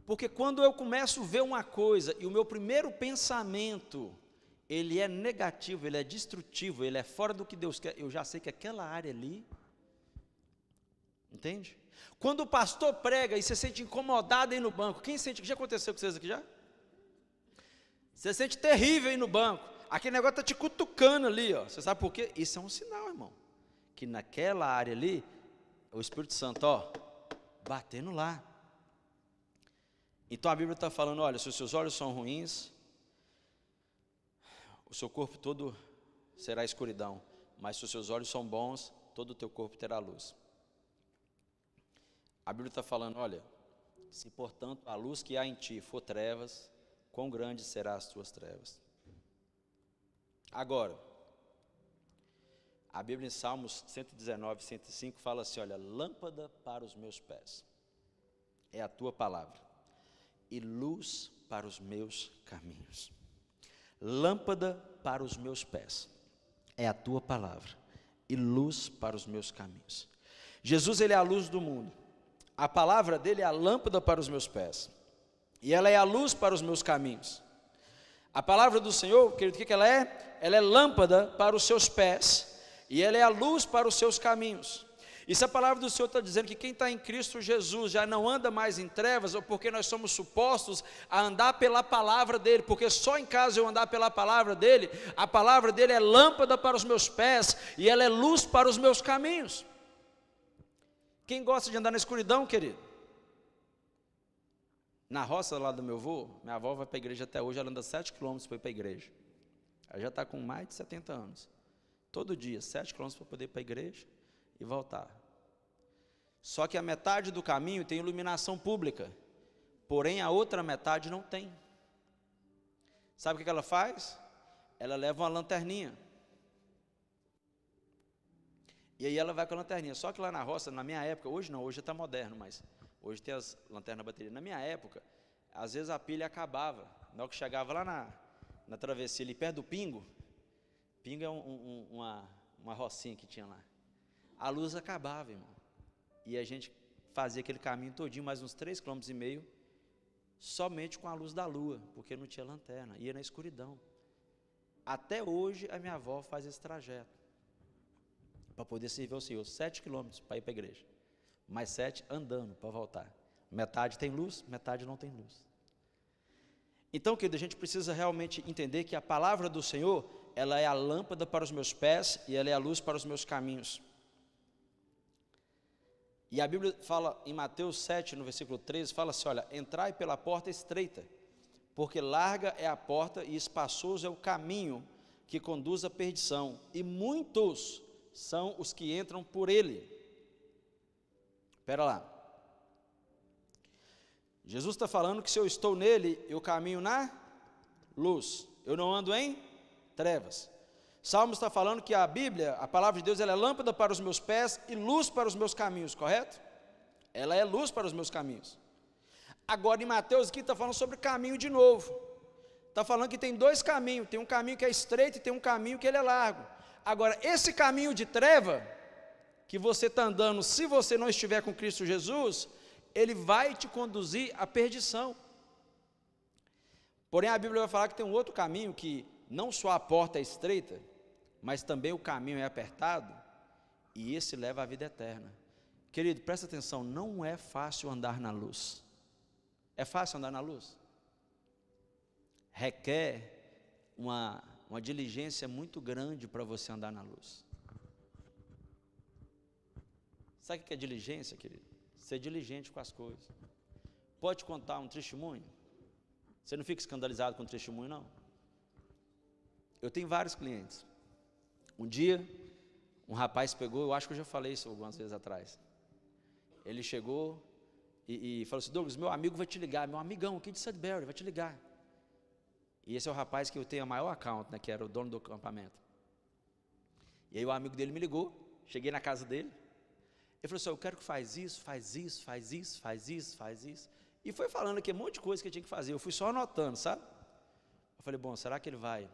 Porque quando eu começo a ver uma coisa, e o meu primeiro pensamento, ele é negativo, ele é destrutivo, ele é fora do que Deus quer, eu já sei que aquela área ali, entende? Quando o pastor prega e você se sente incomodado aí no banco, quem sente, já aconteceu com vocês aqui já? Você se sente terrível aí no banco, aquele negócio está te cutucando ali, ó. Você sabe por quê? Isso é um sinal, irmão, que naquela área ali, o Espírito Santo, ó, batendo lá. Então a Bíblia está falando, olha, se os seus olhos são ruins, o seu corpo todo será escuridão, mas se os seus olhos são bons, todo o teu corpo terá luz. A Bíblia está falando, olha, se portanto a luz que há em ti for trevas, quão grandes serão as tuas trevas. Agora, a Bíblia em Salmos 119, 105 fala assim, olha, lâmpada para os meus pés é a tua palavra e luz para os meus caminhos. Lâmpada para os meus pés é a tua palavra e luz para os meus caminhos. Jesus, ele é a luz do mundo. A palavra dele é a lâmpada para os meus pés e ela é a luz para os meus caminhos. A palavra do Senhor, querido, o que ela é? Ela é lâmpada para os seus pés e ela é a luz para os seus caminhos. E se a palavra do Senhor está dizendo que quem está em Cristo Jesus já não anda mais em trevas, ou porque nós somos supostos a andar pela palavra dele, porque só em caso eu andar pela palavra dele, a palavra dele é lâmpada para os meus pés e ela é luz para os meus caminhos. Quem gosta de andar na escuridão, querido? Na roça lá do meu avô, minha avó vai para a igreja até hoje, ela anda 7 quilômetros para ir para a igreja. Ela já está com mais de 70 anos. Todo dia, 7 quilômetros para poder ir para a igreja e voltar. Só que a metade do caminho tem iluminação pública, porém a outra metade não tem. Sabe o que ela faz? Ela leva uma lanterninha. E aí ela vai com a lanterninha. Só que lá na roça, na minha época, hoje não, hoje está moderno, mas hoje tem as lanternas bateria. Na minha época, às vezes a pilha acabava. Na hora que chegava lá na travessia, ali perto do Pingo, Pingo é uma rocinha que tinha lá. A luz acabava, irmão. E a gente fazia aquele caminho todinho, mais uns 3,5 km, somente com a luz da lua, porque não tinha lanterna, ia na escuridão. Até hoje a minha avó faz esse trajeto, para poder servir ao Senhor, 7 km para ir para a igreja, mais 7 andando para voltar. Metade tem luz, metade não tem luz. Então, querido, a gente precisa realmente entender que a palavra do Senhor, ela é a lâmpada para os meus pés e ela é a luz para os meus caminhos. E a Bíblia fala em Mateus 7, no versículo 13, fala assim, olha, entrai pela porta estreita, porque larga é a porta e espaçoso é o caminho que conduz à perdição, e muitos são os que entram por ele. Espera lá. Jesus está falando que se eu estou nele, eu caminho na luz, eu não ando em trevas. Salmos está falando que a Bíblia, a palavra de Deus, ela é lâmpada para os meus pés e luz para os meus caminhos, correto? Ela é luz para os meus caminhos. Agora em Mateus aqui está falando sobre caminho de novo. Está falando que tem 2 caminhos, tem um caminho que é estreito e tem um caminho que ele é largo. Agora esse caminho de treva, que você está andando, se você não estiver com Cristo Jesus, ele vai te conduzir à perdição. Porém a Bíblia vai falar que tem um outro caminho que não só a porta é estreita, mas também o caminho é apertado, e esse leva à vida eterna. Querido, presta atenção, não é fácil andar na luz. É fácil andar na luz? Requer uma diligência muito grande para você andar na luz. Sabe o que é diligência, querido? Ser diligente com as coisas. Pode contar um testemunho? Você não fica escandalizado com o testemunho, não? Eu tenho vários clientes. Um dia, um rapaz pegou, eu acho que eu já falei isso algumas vezes atrás. Ele chegou e falou assim: Douglas, meu amigo vai te ligar, meu amigão aqui de Sudbury vai te ligar. E esse é o rapaz que eu tenho a maior account, né, que era o dono do acampamento. E aí o amigo dele me ligou, cheguei na casa dele, ele falou assim: eu quero que faz isso, faz isso, faz isso, faz isso, faz isso. E foi falando aqui um monte de coisa que eu tinha que fazer, eu fui só anotando, sabe? Eu falei: bom, será que ele vai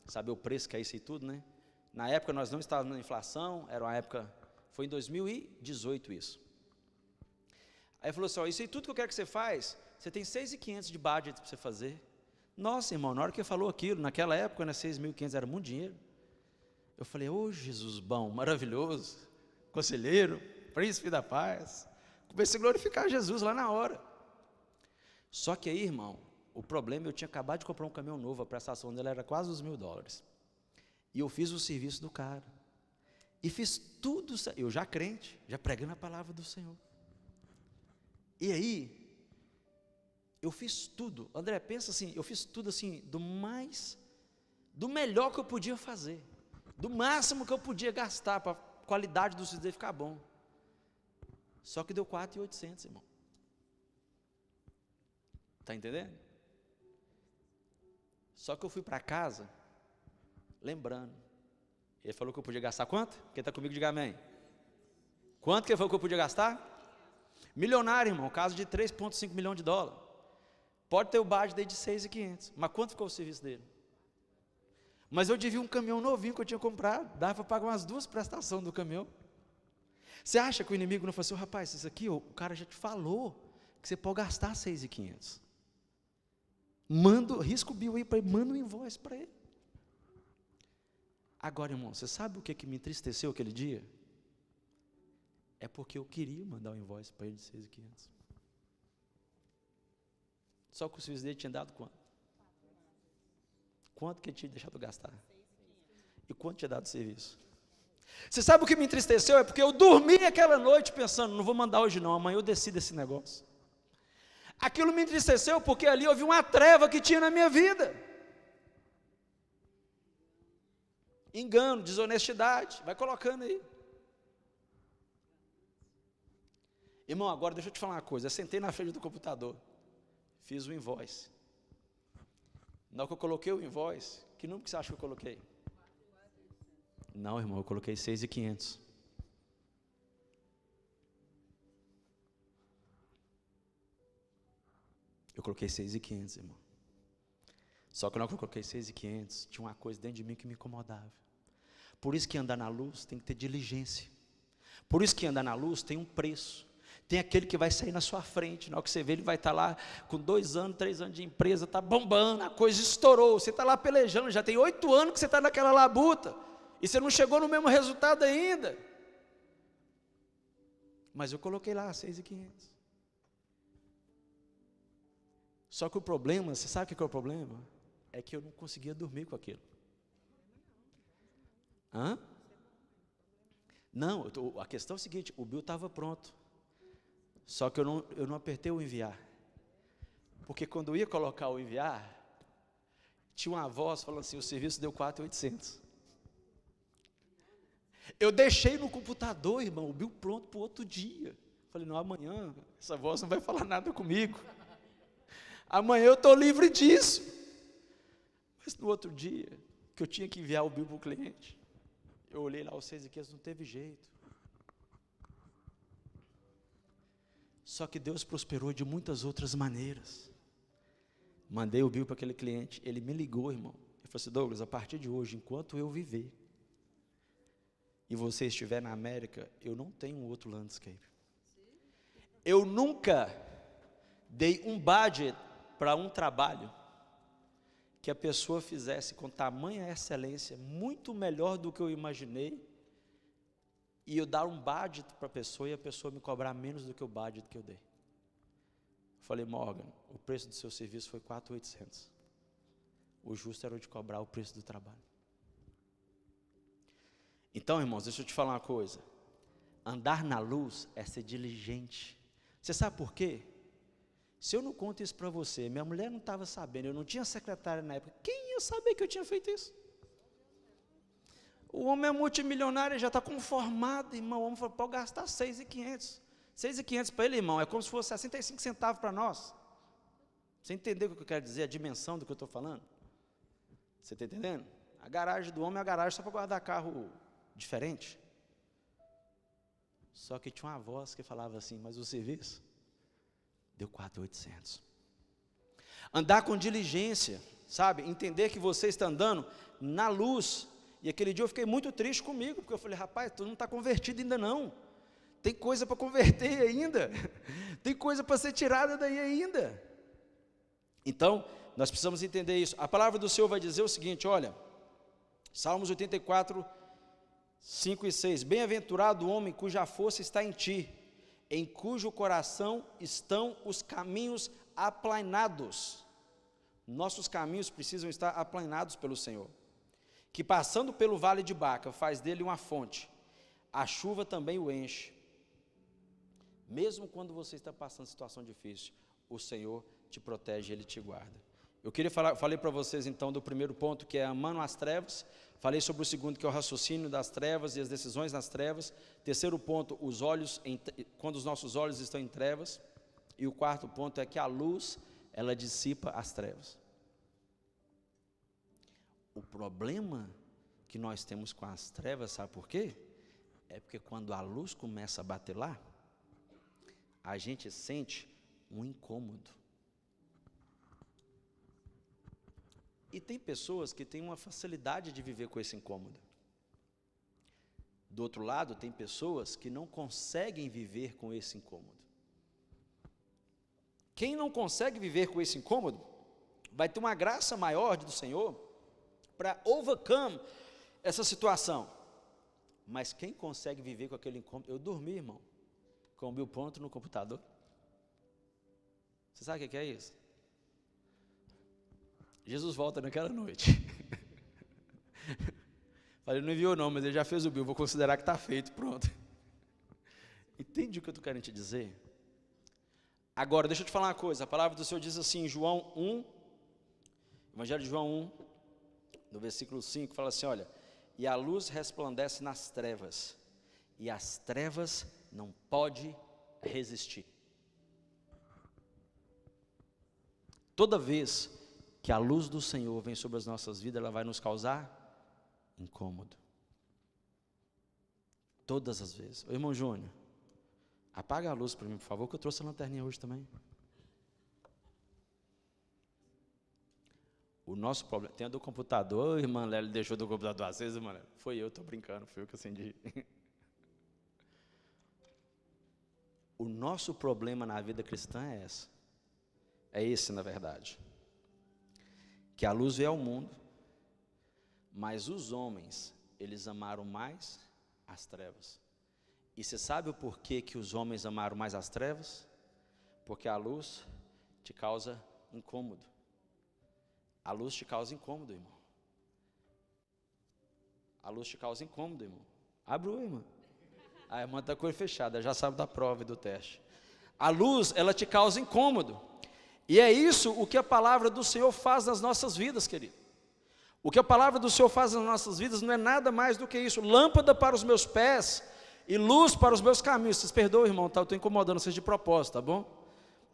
saber o preço que é isso e tudo, né? Na época nós não estávamos na inflação, era uma época, foi em 2018 isso. Aí ele falou assim: ó, isso aí tudo que eu quero que você faz, você tem 6.500 de budget para você fazer. Nossa, irmão, na hora que ele falou aquilo, naquela época, né, 6.500 era muito dinheiro. Eu falei: ô Jesus bom, maravilhoso, conselheiro, príncipe da paz. Comecei a glorificar Jesus lá na hora. Só que aí, irmão, o problema, eu tinha acabado de comprar um caminhão novo, a prestação dele era quase uns $1.000. E eu fiz o serviço do cara. E fiz tudo, eu já crente, já pregando a palavra do Senhor. E aí, eu fiz tudo. André, pensa assim, eu fiz tudo assim, do melhor que eu podia fazer. Do máximo que eu podia gastar para a qualidade do serviço ficar bom. Só que deu 4.800, irmão. Está entendendo? Só que eu fui para casa, lembrando. Ele falou que eu podia gastar quanto? Quem está comigo, diga amém. Quanto que ele falou que eu podia gastar? Milionário, irmão, caso de 3,5 milhões de dólares. Pode ter o budget dele de 6.500. Mas quanto ficou o serviço dele? Mas eu devia um caminhão novinho que eu tinha comprado. Dava para pagar umas 2 prestações do caminhão. Você acha que o inimigo não falou assim: rapaz, isso aqui, o cara já te falou que você pode gastar 6.500. Risca o bill aí para ele, manda um invoice para ele. Agora, irmão, você sabe o que me entristeceu aquele dia? É porque eu queria mandar um invoice para ele de 6.500. Só que o serviço dele tinha dado quanto? Quanto que ele tinha deixado gastar? E quanto tinha dado o serviço? Você sabe o que me entristeceu? É porque eu dormi aquela noite pensando: não vou mandar hoje não, amanhã eu decido esse negócio. Aquilo me entristeceu porque ali eu vi uma treva que tinha na minha vida. Engano, desonestidade, vai colocando aí. Irmão, agora deixa eu te falar uma coisa. Eu sentei na frente do computador, fiz o invoice. Na hora que eu coloquei o invoice, que número que você acha que eu coloquei? Não, irmão, eu coloquei 6.500. Eu coloquei 6.500, irmão. Só que na hora que eu coloquei 6.500, tinha uma coisa dentro de mim que me incomodava. Por isso que andar na luz tem que ter diligência. Por isso que andar na luz tem um preço. Tem aquele que vai sair na sua frente, na hora que você vê, ele vai estar lá com 2 anos, 3 anos de empresa, está bombando, a coisa estourou, você está lá pelejando, já tem 8 anos que você está naquela labuta, e você não chegou no mesmo resultado ainda. Mas eu coloquei lá 6.500. Só que o problema, você sabe o que é o problema? É que eu não conseguia dormir com aquilo. Hã? Não, a questão é o seguinte: o bill estava pronto. Só que eu não apertei o enviar. Porque quando eu ia colocar o enviar, tinha uma voz falando assim: o serviço deu 4.800. Eu deixei no computador, irmão, o bill pronto para o outro dia. Falei: não, amanhã essa voz não vai falar nada comigo. Amanhã eu estou livre disso. Mas no outro dia, que eu tinha que enviar o bill para o cliente, eu olhei lá os 6.500, não teve jeito. Só que Deus prosperou de muitas outras maneiras. Mandei o bill para aquele cliente, ele me ligou, irmão. Ele falou assim: Douglas, a partir de hoje, enquanto eu viver, e você estiver na América, eu não tenho outro landscape. Eu nunca dei um budget para um trabalho que a pessoa fizesse com tamanha excelência, muito melhor do que eu imaginei, e eu dar um budget para a pessoa, e a pessoa me cobrar menos do que o budget que eu dei. Eu falei: Morgan, o preço do seu serviço foi 4.800. O justo era eu te cobrar o preço do trabalho. Então, irmãos, deixa eu te falar uma coisa. Andar na luz é ser diligente. Você sabe por quê? Se eu não conto isso para você, minha mulher não estava sabendo, eu não tinha secretária na época, quem ia saber que eu tinha feito isso? O homem é multimilionário, ele já está conformado, irmão. O homem falou: pode gastar 6.500. 6.500 para ele, irmão, é como se fosse 65 centavos para nós. Você entendeu o que eu quero dizer, a dimensão do que eu estou falando? Você está entendendo? A garagem do homem é a garagem só para guardar carro diferente. Só que tinha uma voz que falava assim: mas o serviço deu 4.800. Andar com diligência, sabe? Entender que você está andando na luz. E aquele dia eu fiquei muito triste comigo, porque eu falei: rapaz, tu não está convertido ainda não. Tem coisa para converter ainda. Tem coisa para ser tirada daí ainda. Então, nós precisamos entender isso. A palavra do Senhor vai dizer o seguinte, olha, Salmos 84, 5 e 6. Bem-aventurado o homem cuja força está em ti, em cujo coração estão os caminhos aplainados. Nossos caminhos precisam estar aplainados pelo Senhor. Que passando pelo vale de Baca, faz dele uma fonte, a chuva também o enche. Mesmo quando você está passando situação difícil, o Senhor te protege, Ele te guarda. Eu falei para vocês então do primeiro ponto, que é amando as trevas. Falei sobre o segundo, que é o raciocínio das trevas e as decisões nas trevas. Terceiro ponto, quando os nossos olhos estão em trevas. E o quarto ponto é que a luz, ela dissipa as trevas. O problema que nós temos com as trevas, sabe por quê? É porque quando a luz começa a bater lá, a gente sente um incômodo. E tem pessoas que têm uma facilidade de viver com esse incômodo. Do outro lado, tem pessoas que não conseguem viver com esse incômodo. Quem não consegue viver com esse incômodo, vai ter uma graça maior do Senhor para overcome essa situação. Mas quem consegue viver com aquele incômodo? Eu dormi, irmão, com 1000 pontos no computador. Você sabe o que é isso? Jesus volta naquela noite. Falei: não enviou não, mas ele já fez o bill, vou considerar que está feito, pronto. Entende o que eu estou querendo te dizer? Agora, deixa eu te falar uma coisa, a palavra do Senhor diz assim, em João 1, Evangelho de João 1, no versículo 5, fala assim, olha, e a luz resplandece nas trevas, e as trevas não podem resistir. Toda vez que a luz do Senhor vem sobre as nossas vidas, ela vai nos causar incômodo. Todas as vezes. Ô, irmão Júnior, apaga a luz para mim, por favor, que eu trouxe a lanterninha hoje também. O nosso problema, tem a do computador, a irmã Lélia deixou do computador às vezes, irmã Lélia, foi eu, estou brincando, foi eu que acendi. O nosso problema na vida cristã é essa. É esse, na verdade. Que a luz veio ao mundo, mas os homens, eles amaram mais as trevas. E você sabe o porquê que os homens amaram mais as trevas? Porque a luz te causa incômodo. A luz te causa incômodo, irmão. A luz te causa incômodo, irmão. Abre o irmão. A irmã está com o olho fechado, já sabe da prova e do teste. A luz, ela te causa incômodo. E é isso o que a palavra do Senhor faz nas nossas vidas, querido. O que a palavra do Senhor faz nas nossas vidas não é nada mais do que isso. Lâmpada para os meus pés e luz para os meus caminhos. Vocês perdoam, irmão, tá? Eu estou incomodando vocês de propósito, tá bom?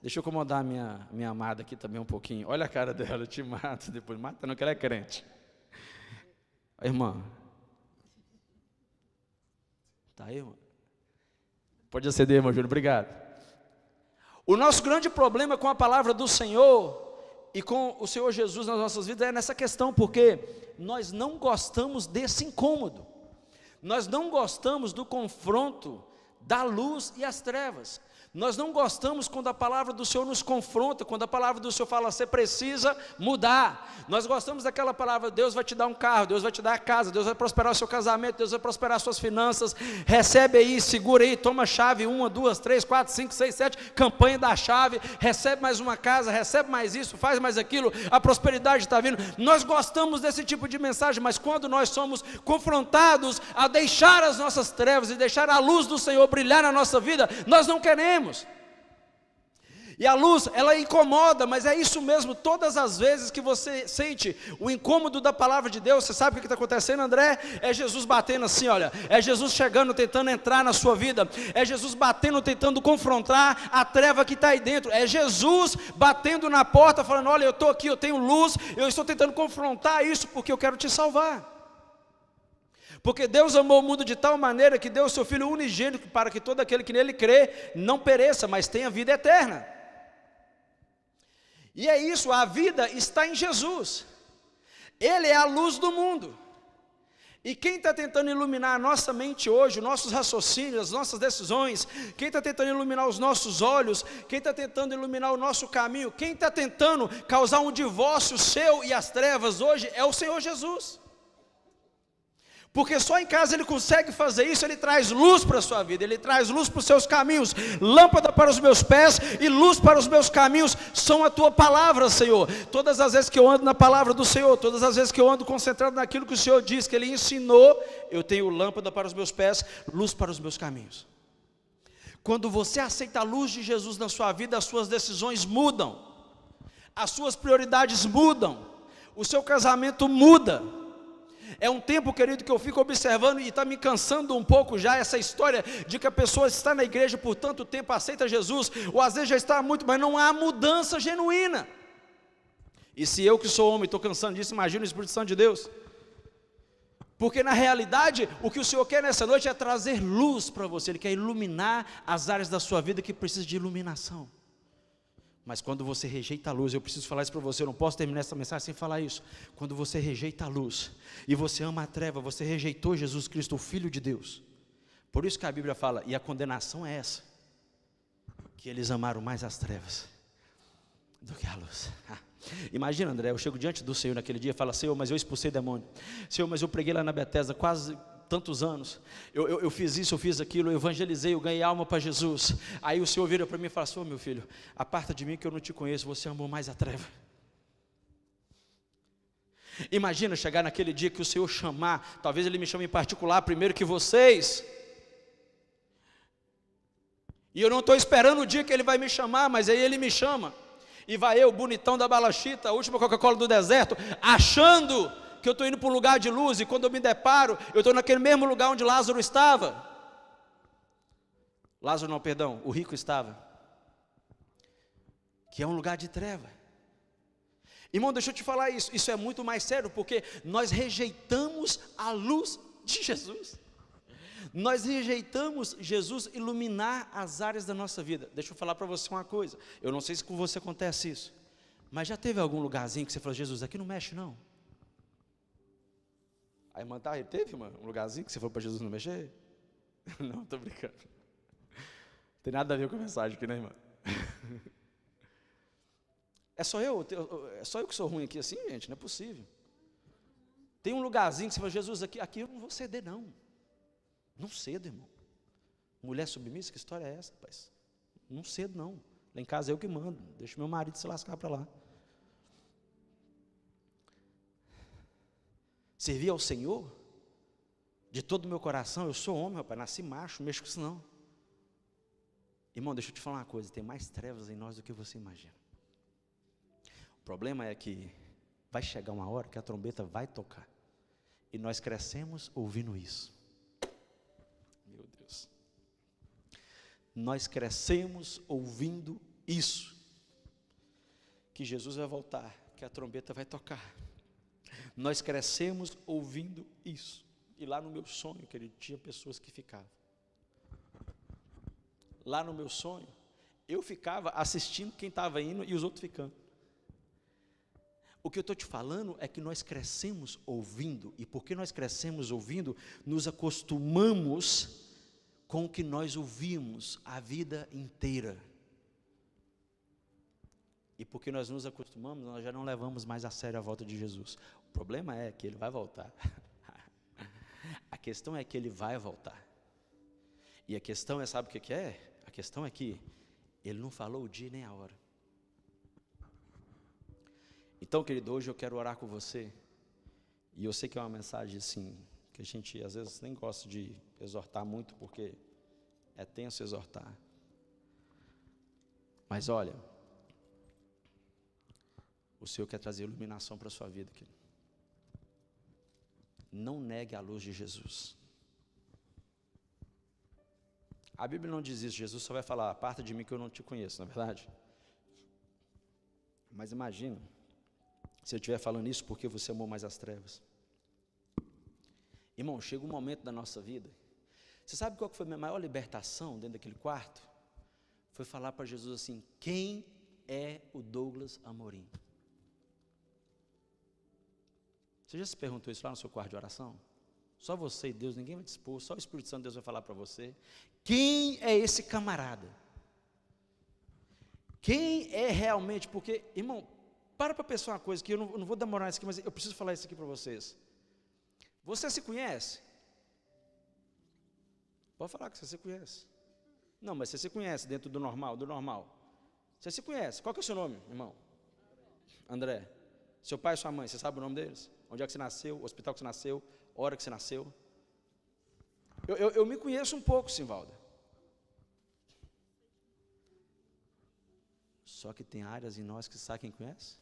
Deixa eu incomodar a minha amada aqui também um pouquinho. Olha a cara dela, eu te mato depois. Mata não, que ela é crente. Irmã. Tá aí, irmão? Pode aceder, irmão Júlio, obrigado. O nosso grande problema com a palavra do Senhor e com o Senhor Jesus nas nossas vidas é nessa questão, porque nós não gostamos desse incômodo. Nós não gostamos do confronto da luz e as trevas. Nós não gostamos quando a palavra do Senhor nos confronta, quando a palavra do Senhor fala, você precisa mudar. Nós gostamos daquela palavra, Deus vai te dar um carro, Deus vai te dar a casa, Deus vai prosperar o seu casamento, Deus vai prosperar as suas finanças, recebe aí, segura aí, toma a chave, 1, 2, 3, 4, 5, 6, 7, campanha da chave, recebe mais uma casa, recebe mais isso, faz mais aquilo, a prosperidade está vindo. Nós gostamos desse tipo de mensagem, mas quando nós somos confrontados a deixar as nossas trevas e deixar a luz do Senhor brilhar na nossa vida, nós não queremos. E a luz, ela incomoda, mas é isso mesmo. Todas as vezes que você sente o incômodo da palavra de Deus, você sabe o que está acontecendo, André? É Jesus batendo assim, olha, é Jesus chegando, tentando entrar na sua vida, é Jesus batendo, tentando confrontar a treva que está aí dentro, é Jesus batendo na porta, falando, olha, eu estou aqui, eu tenho luz, eu estou tentando confrontar isso, porque eu quero te salvar. Porque Deus amou o mundo de tal maneira que deu o seu Filho unigênito para que todo aquele que nele crê não pereça, mas tenha vida eterna. E é isso, a vida está em Jesus. Ele é a luz do mundo. E quem está tentando iluminar a nossa mente hoje, os nossos raciocínios, as nossas decisões, quem está tentando iluminar os nossos olhos, quem está tentando iluminar o nosso caminho, quem está tentando causar um divórcio seu e as trevas hoje, é o Senhor Jesus. Porque só em casa ele consegue fazer isso, ele traz luz para a sua vida, ele traz luz para os seus caminhos, lâmpada para os meus pés e luz para os meus caminhos, são a tua palavra, Senhor. Todas as vezes que eu ando na palavra do Senhor, todas as vezes que eu ando concentrado naquilo que o Senhor diz, que Ele ensinou, eu tenho lâmpada para os meus pés, luz para os meus caminhos. Quando você aceita a luz de Jesus na sua vida, as suas decisões mudam, as suas prioridades mudam, o seu casamento muda. É um tempo, querido, que eu fico observando e está me cansando um pouco já essa história de que a pessoa está na igreja por tanto tempo, aceita Jesus, ou às vezes já está há muito, mas não há mudança genuína. E se eu que sou homem estou cansando disso, imagina o Espírito Santo de Deus. Porque na realidade, o que o Senhor quer nessa noite é trazer luz para você, Ele quer iluminar as áreas da sua vida que precisam de iluminação. Mas quando você rejeita a luz, eu preciso falar isso para você, eu não posso terminar essa mensagem sem falar isso. Quando você rejeita a luz, e você ama a treva, você rejeitou Jesus Cristo, o Filho de Deus. Por isso que a Bíblia fala, e a condenação é essa, que eles amaram mais as trevas do que a luz. Imagina, André, eu chego diante do Senhor naquele dia e falo, Senhor, mas eu expulsei demônio. Senhor, mas eu preguei lá na Bethesda quase tantos anos, eu fiz isso, eu fiz aquilo, eu evangelizei, eu ganhei alma para Jesus. Aí o Senhor vira para mim e fala assim, meu filho, aparta de mim que eu não te conheço, você amou mais a treva. Imagina chegar naquele dia que o Senhor chamar, talvez Ele me chame em particular primeiro que vocês, e eu não estou esperando o dia que Ele vai me chamar, mas aí Ele me chama, e vai eu, bonitão da balachita, a última Coca-Cola do deserto, achando que eu estou indo para um lugar de luz, e quando eu me deparo, eu estou naquele mesmo lugar onde Lázaro estava. Lázaro não, perdão, o rico estava, que é um lugar de treva. Irmão, deixa eu te falar isso é muito mais sério, porque nós rejeitamos a luz de Jesus. Nós rejeitamos Jesus iluminar as áreas da nossa vida. Deixa eu falar para você uma coisa, eu não sei se com você acontece isso, mas já teve algum lugarzinho que você falou, Jesus, aqui não mexe não? A irmã tá, teve um lugarzinho que você falou para Jesus não mexer? Não, estou brincando. Tem nada a ver com a mensagem aqui, né, irmã? É só eu que sou ruim aqui assim, gente? Não é possível. Tem um lugarzinho que você fala, Jesus, aqui eu não vou ceder não. Não cedo, irmão. Mulher submissa, que história é essa, rapaz? Não cedo não. Lá em casa eu que mando, deixa meu marido se lascar para lá. Servir ao Senhor, de todo o meu coração, eu sou homem, rapaz, nasci macho, não mexo com isso não. Irmão, deixa eu te falar uma coisa, tem mais trevas em nós do que você imagina. O problema é que vai chegar uma hora que a trombeta vai tocar, e nós crescemos ouvindo isso. Meu Deus. Nós crescemos ouvindo isso, que Jesus vai voltar, que a trombeta vai tocar. Nós crescemos ouvindo isso. E lá no meu sonho, querido, tinha pessoas que ficavam. Lá no meu sonho, eu ficava assistindo quem estava indo e os outros ficando. O que eu estou te falando é que nós crescemos ouvindo. E porque nós crescemos ouvindo, nos acostumamos com o que nós ouvimos a vida inteira. E porque nós nos acostumamos, nós já não levamos mais a sério a volta de Jesus. O problema é que ele vai voltar. A questão é que ele vai voltar. E a questão é, sabe o que é? A questão é que ele não falou o dia nem a hora. Então, querido, hoje eu quero orar com você. E eu sei que é uma mensagem assim, que a gente às vezes nem gosta de exortar muito, porque é tenso exortar. Mas olha, o Senhor quer trazer iluminação para a sua vida, querido. Não negue a luz de Jesus. A Bíblia não diz isso, Jesus só vai falar, aparta de mim que eu não te conheço, não é verdade? Mas imagina, se eu estiver falando isso porque você amou mais as trevas. Irmão, chega um momento da nossa vida, você sabe qual foi a minha maior libertação dentro daquele quarto? Foi falar para Jesus assim, quem é o Douglas Amorim? Você já se perguntou isso lá no seu quarto de oração? Só você e Deus, ninguém vai te expor, só o Espírito Santo de Deus vai falar para você. Quem é esse camarada? Quem é realmente, porque, irmão, para pensar uma coisa, que eu não vou demorar isso aqui, mas eu preciso falar isso aqui para vocês. Você se conhece? Pode falar que você se conhece. Não, mas você se conhece dentro do normal, Você se conhece. Qual que é o seu nome, irmão? André. Seu pai e sua mãe, você sabe o nome deles? Onde é que você nasceu, o hospital que você nasceu, a hora que você nasceu? Eu me conheço um pouco, Simvalda. Só que tem áreas em nós que sabe quem conhece?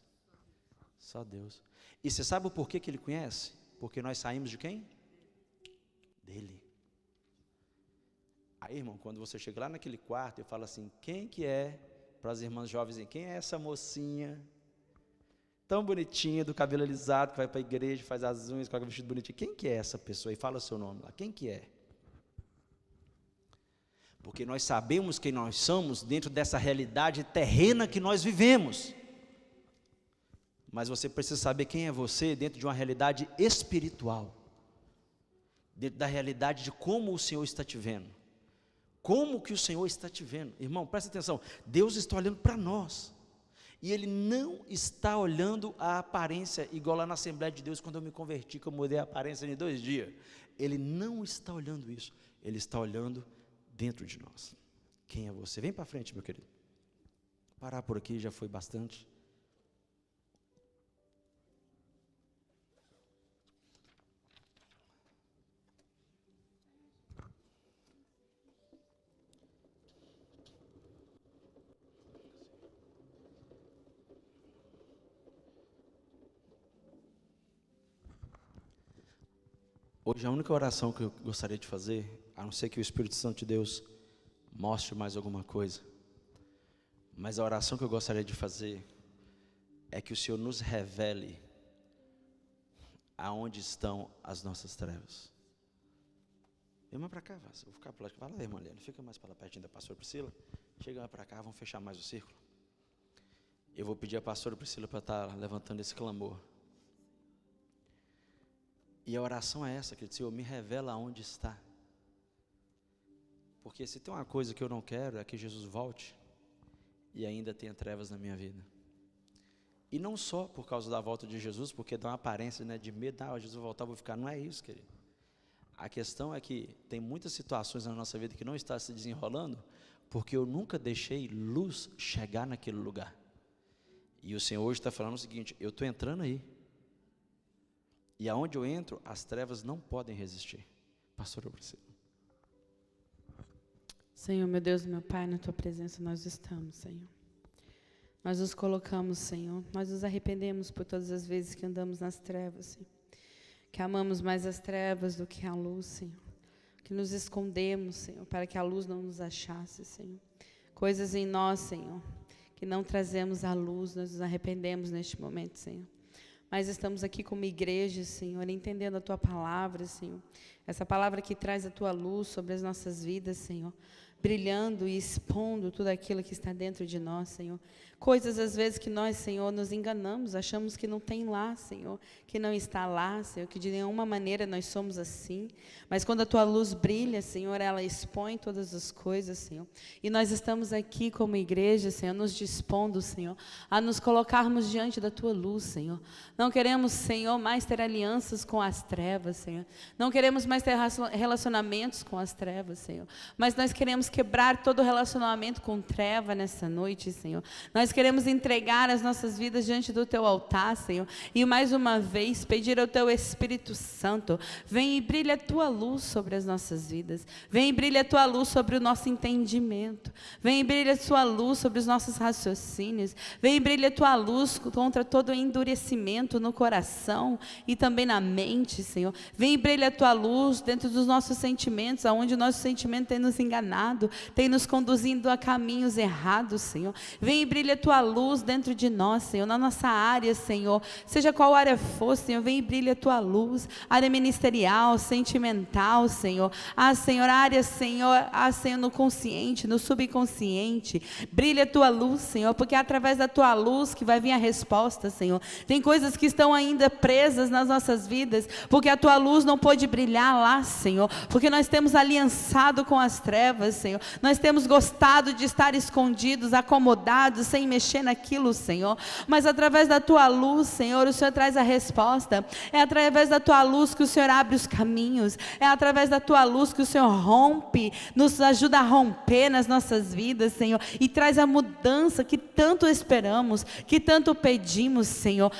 Só Deus. E você sabe o porquê que Ele conhece? Porque nós saímos de quem? Dele. Aí, irmão, quando você chega lá naquele quarto e fala assim, quem que é, para as irmãs jovens, quem é essa mocinha tão bonitinha, do cabelo alisado, que vai para a igreja, faz as unhas, com o vestido bonitinho, quem que é essa pessoa? E fala o seu nome lá, quem que é? Porque nós sabemos quem nós somos dentro dessa realidade terrena que nós vivemos. Mas você precisa saber quem é você dentro de uma realidade espiritual. Dentro da realidade de como o Senhor está te vendo. Como que o Senhor está te vendo? Irmão, presta atenção, Deus está olhando para nós. E Ele não está olhando a aparência, igual lá na Assembleia de Deus, quando eu me converti, que eu mudei a aparência em 2 dias. Ele não está olhando isso, Ele está olhando dentro de nós. Quem é você? Vem para frente, meu querido. Parar por aqui já foi bastante. Hoje a única oração que eu gostaria de fazer, a não ser que o Espírito Santo de Deus mostre mais alguma coisa, mas a oração que eu gostaria de fazer é que o Senhor nos revele aonde estão as nossas trevas. Irmã para cá, vou ficar para lá. Vai lá, irmã Helena, fica mais para lá pertinho da pastora Priscila. Chega para cá, vamos fechar mais o círculo. Eu vou pedir a pastora Priscila para estar levantando esse clamor. E a oração é essa, que Senhor, me revela onde está. Porque se tem uma coisa que eu não quero, é que Jesus volte e ainda tenha trevas na minha vida. E não só por causa da volta de Jesus, porque dá uma aparência, né, de medo, Jesus voltar, eu vou ficar. Não é isso, querido. A questão é que tem muitas situações na nossa vida que não está se desenrolando, porque eu nunca deixei luz chegar naquele lugar. E o Senhor hoje está falando o seguinte, eu estou entrando aí. E aonde eu entro, as trevas não podem resistir. Pastor, eu preciso. Senhor, meu Deus, meu Pai, na Tua presença nós estamos, Senhor. Nós nos colocamos, Senhor. Nós nos arrependemos por todas as vezes que andamos nas trevas, Senhor. Que amamos mais as trevas do que a luz, Senhor. Que nos escondemos, Senhor, para que a luz não nos achasse, Senhor. Coisas em nós, Senhor, que não trazemos à luz, nós nos arrependemos neste momento, Senhor. Mas estamos aqui como igreja, Senhor, entendendo a Tua palavra, Senhor. Essa palavra que traz a Tua luz sobre as nossas vidas, Senhor. Brilhando e expondo tudo aquilo que está dentro de nós, Senhor. Coisas, às vezes, que nós, Senhor, nos enganamos, achamos que não tem lá, Senhor, que não está lá, Senhor, que de nenhuma maneira nós somos assim. Mas quando a Tua luz brilha, Senhor, ela expõe todas as coisas, Senhor. E nós estamos aqui como igreja, Senhor, nos dispondo, Senhor, a nos colocarmos diante da Tua luz, Senhor. Não queremos, Senhor, mais ter alianças com as trevas, Senhor. Não queremos mais ter relacionamentos com as trevas, Senhor. Mas nós queremos quebrar todo relacionamento com treva nessa noite, Senhor. Nós queremos entregar as nossas vidas diante do Teu altar, Senhor. E mais uma vez pedir ao Teu Espírito Santo, vem e brilha a Tua luz sobre as nossas vidas. Vem e brilha a Tua luz sobre o nosso entendimento. Vem e brilha a Tua luz sobre os nossos raciocínios. Vem e brilha a Tua luz contra todo o endurecimento no coração e também na mente, Senhor. Vem e brilha a Tua luz dentro dos nossos sentimentos, aonde o nosso sentimento tem nos enganado, tem nos conduzindo a caminhos errados, Senhor. Vem e brilha a Tua luz dentro de nós, Senhor, na nossa área, Senhor, seja qual área for, Senhor, vem e brilha a Tua luz, área ministerial, sentimental, Senhor, Senhor, área, Senhor, Senhor, no consciente, no subconsciente, brilha a Tua luz, Senhor, porque é através da Tua luz que vai vir a resposta, Senhor. Tem coisas que estão ainda presas nas nossas vidas, porque a Tua luz não pôde brilhar lá, Senhor, porque nós temos aliançado com as trevas, Senhor, nós temos gostado de estar escondidos, acomodados, sem mexer naquilo, Senhor, mas através da Tua luz, Senhor, o Senhor traz a resposta. É através da Tua luz que o Senhor abre os caminhos, é através da Tua luz que o Senhor rompe, nos ajuda a romper nas nossas vidas, Senhor, e traz a mudança que tanto esperamos, que tanto pedimos, Senhor.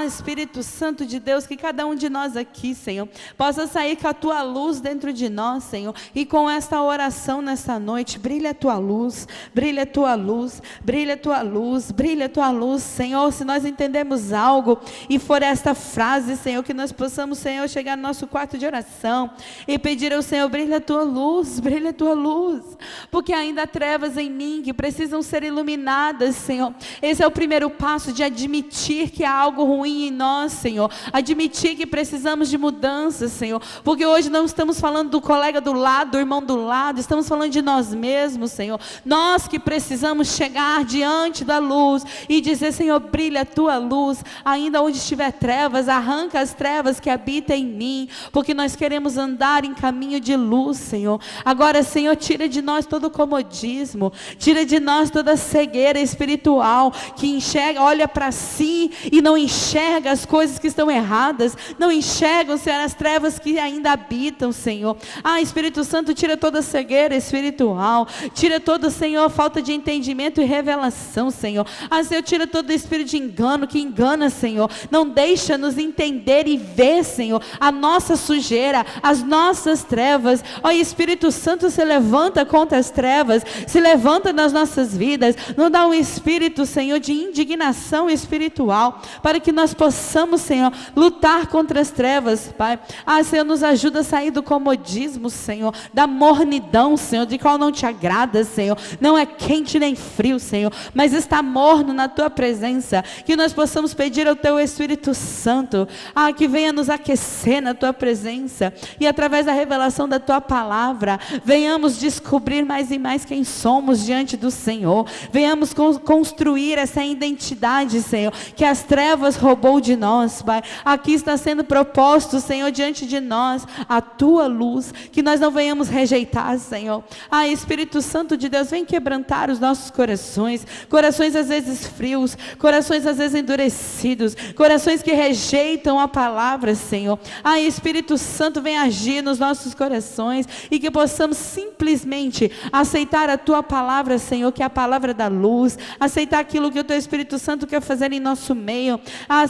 Espírito Santo de Deus, que cada um de nós aqui, Senhor, possa sair com a Tua luz dentro de nós, Senhor, e com esta oração nesta noite, brilha a Tua luz, brilha a Tua luz, brilha a Tua luz, brilha a Tua luz, Senhor. Se nós entendemos algo e for esta frase, Senhor, que nós possamos, Senhor, chegar no nosso quarto de oração e pedir ao Senhor, brilha a Tua luz, brilha a Tua luz, porque ainda há trevas em mim que precisam ser iluminadas, Senhor. Esse é o primeiro passo de admitir que há algo ruim em nós, Senhor, admitir que precisamos de mudança, Senhor, porque hoje não estamos falando do colega do lado, do irmão do lado, estamos falando de nós mesmos, Senhor, nós que precisamos chegar diante da luz e dizer, Senhor, brilha a Tua luz, ainda onde estiver trevas, arranca as trevas que habitam em mim, porque nós queremos andar em caminho de luz, Senhor. Agora, Senhor, tira de nós todo o comodismo, tira de nós toda a cegueira espiritual, que enxerga, olha para si e não enxerga as coisas que estão erradas, não enxerga, Senhor, as trevas que ainda habitam, Senhor. Espírito Santo, tira toda a cegueira espiritual, tira toda, Senhor, falta de entendimento e revelação, Senhor. Senhor, tira todo o espírito de engano que engana, Senhor, não deixa-nos entender e ver, Senhor, a nossa sujeira, as nossas trevas. Espírito Santo, se levanta contra as trevas, se levanta nas nossas vidas, nos dá um espírito, Senhor, de indignação espiritual, para que nós possamos, Senhor, lutar contra as trevas, Pai. Senhor, nos ajuda a sair do comodismo, Senhor, da mornidão, Senhor, de qual não te agrada, Senhor, não é quente nem frio, Senhor, mas está morno na Tua presença, que nós possamos pedir ao Teu Espírito Santo, que venha nos aquecer na Tua presença, e através da revelação da Tua palavra, venhamos descobrir mais e mais quem somos diante do Senhor, venhamos construir essa identidade, Senhor, que as trevas roubou de nós, Pai. Aqui está sendo proposto, Senhor, diante de nós, a Tua luz, que nós não venhamos rejeitar, Senhor. Espírito Santo de Deus, vem quebrantar os nossos corações, corações às vezes frios, corações às vezes endurecidos, corações que rejeitam a palavra, Senhor. Espírito Santo, vem agir nos nossos corações e que possamos simplesmente aceitar a Tua palavra, Senhor, que é a palavra da luz, aceitar aquilo que o Teu Espírito Santo quer fazer em nosso meio,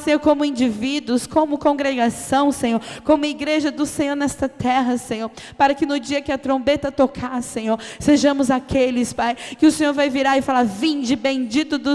Senhor, como indivíduos, como congregação, Senhor, como igreja do Senhor nesta terra, Senhor, para que no dia que a trombeta tocar, Senhor, sejamos aqueles, Pai, que o Senhor vai virar e falar, vinde bendito do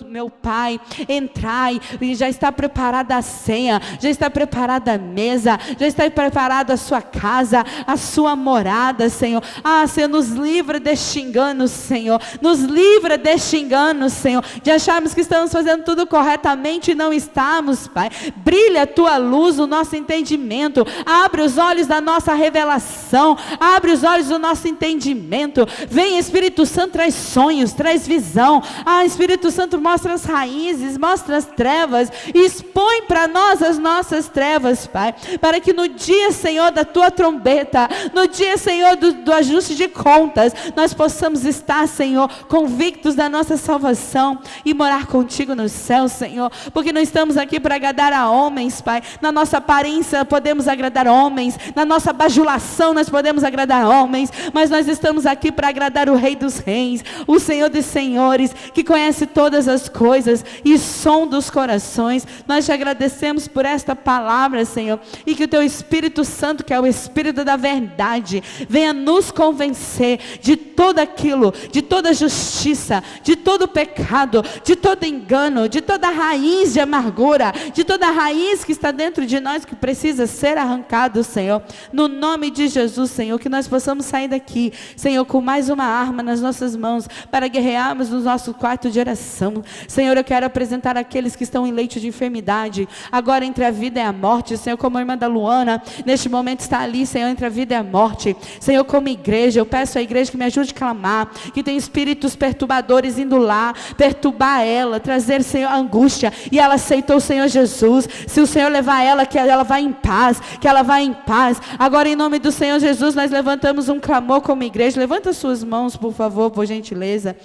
meu Pai, entrai, e já está preparada a ceia, já está preparada a mesa, já está preparada a sua casa, a sua morada, Senhor. Senhor, nos livra deste engano, Senhor, nos livra livra deste engano, Senhor, de acharmos que estamos fazendo tudo corretamente e não estamos, Pai. Brilha a tua luz, o nosso entendimento, abre os olhos da nossa revelação, abre os olhos do nosso entendimento. Vem, Espírito Santo, traz sonhos, traz visão. Espírito Santo, mostra as raízes, mostra as trevas, expõe para nós as nossas trevas, Pai, para que no dia, Senhor, da tua trombeta, no dia, Senhor, do ajuste de contas, nós possamos estar, Senhor, convictos da nossa salvação e morar contigo no céu, Senhor, porque não estamos aqui para agradar a homens, Pai. Na nossa aparência podemos agradar homens, na nossa bajulação nós podemos agradar homens, mas nós estamos aqui para agradar o Rei dos Reis, o Senhor dos Senhores, que conhece todas as coisas e sonda os corações. Nós te agradecemos por esta palavra, Senhor, e que o teu Espírito Santo, que é o Espírito da verdade, venha nos convencer de tudo aquilo, de toda justiça, de todo pecado, de todo engano, de toda raiz de amargura, de toda raiz que está dentro de nós, que precisa ser arrancado, Senhor, no nome de Jesus, Senhor, que nós possamos sair daqui, Senhor, com mais uma arma nas nossas mãos, para guerrearmos no nosso quarto de oração. Senhor, eu quero apresentar aqueles que estão em leito de enfermidade, agora entre a vida e a morte, Senhor, como a irmã da Luana, neste momento está ali, Senhor, entre a vida e a morte. Senhor, como igreja, eu peço à igreja que me ajude a clamar, que tem espíritos perturbadores indo lá, perturbar ela, trazer, Senhor, angústia, e ela aceitou o Senhor Jesus. Se o Senhor levar ela, que ela vá em paz, que ela vá em paz. Agora, em nome do Senhor Jesus, nós levantamos um clamor como igreja. Levanta suas mãos, por favor, por gentileza,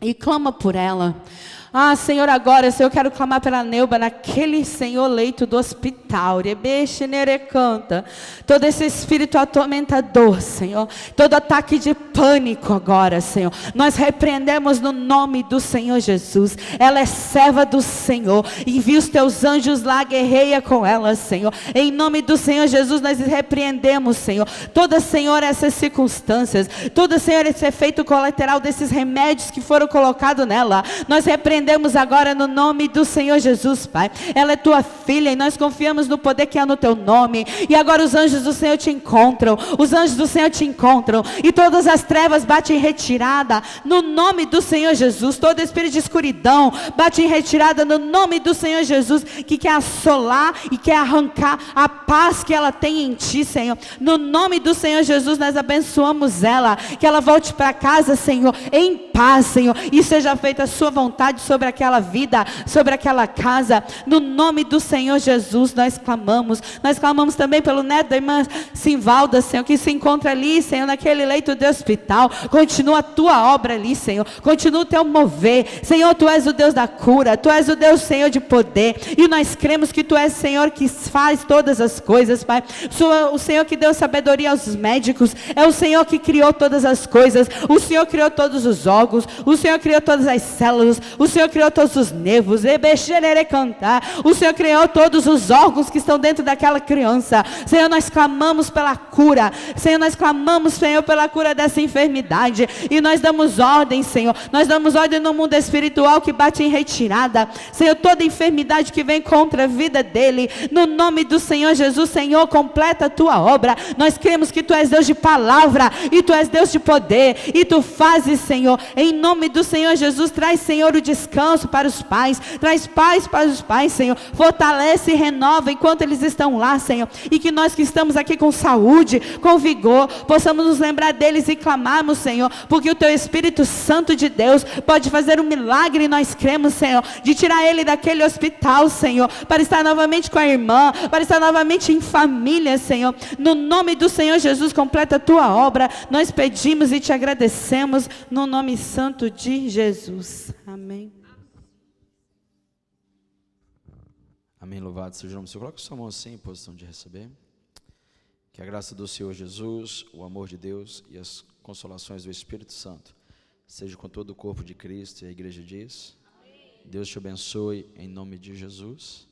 e clama por ela. Senhor, agora, Senhor, eu quero clamar pela Neuba, naquele, Senhor, leito do hospital. Canta. Todo esse espírito atormentador, Senhor, todo ataque de pânico agora, Senhor, nós repreendemos no nome do Senhor Jesus. Ela é serva do Senhor, envia os teus anjos lá, guerreia com ela, Senhor, em nome do Senhor Jesus. Nós repreendemos, Senhor, toda, Senhor, essas circunstâncias, todo, Senhor, esse efeito colateral desses remédios que foram colocados nela, nós repreendemos agora no nome do Senhor Jesus, Pai. Ela é tua filha e nós confiamos no poder que há no teu nome. E agora os anjos do Senhor te encontram, os anjos do Senhor te encontram, e todas as trevas batem em retirada no nome do Senhor Jesus. Todo espírito de escuridão bate em retirada no nome do Senhor Jesus, que quer assolar e quer arrancar a paz que ela tem em ti, Senhor. No nome do Senhor Jesus, nós abençoamos ela, que ela volte para casa, Senhor, em paz, Senhor, e seja feita a sua vontade sobre aquela vida, sobre aquela casa. No nome do Senhor Jesus, nós clamamos também pelo neto da irmã Simvalda, Senhor, que se encontra ali, Senhor, naquele leito de hospital. Continua a tua obra ali, Senhor, continua o teu mover, Senhor. Tu és o Deus da cura, tu és o Deus, Senhor, de poder, e nós cremos que tu és, Senhor, que faz todas as coisas, Pai. O Senhor que deu sabedoria aos médicos, é o Senhor que criou todas as coisas, o Senhor criou todos os órgãos, o Senhor criou todas as células, o Senhor criou todos os nervos, o Senhor criou todos os órgãos que estão dentro daquela criança. Senhor, nós clamamos pela cura, Senhor, nós clamamos, Senhor, pela cura dessa enfermidade, e nós damos ordem, Senhor, nós damos ordem no mundo espiritual que bate em retirada, Senhor, toda enfermidade que vem contra a vida dele, no nome do Senhor Jesus. Senhor, completa a tua obra. Nós cremos que tu és Deus de palavra, e tu és Deus de poder, e tu fazes, Senhor, em nome do Senhor Jesus. Traz, Senhor, o descanso para os pais, traz paz para os pais, Senhor, fortalece e renova enquanto eles estão lá, Senhor, e que nós que estamos aqui com saúde, com vigor, possamos nos lembrar deles e clamarmos, Senhor, porque o teu Espírito Santo de Deus pode fazer um milagre. Nós cremos, Senhor, de tirar ele daquele hospital, Senhor, para estar novamente com a irmã, para estar novamente em família, Senhor. No nome do Senhor Jesus, completa a tua obra, nós pedimos e te agradecemos, no nome santo de Jesus, amém. Amém, louvado seja o nome do Senhor. Coloque sua mão assim em posição de receber. Que a graça do Senhor Jesus, o amor de Deus e as consolações do Espírito Santo seja com todo o corpo de Cristo. E a igreja diz: amém. Deus te abençoe em nome de Jesus.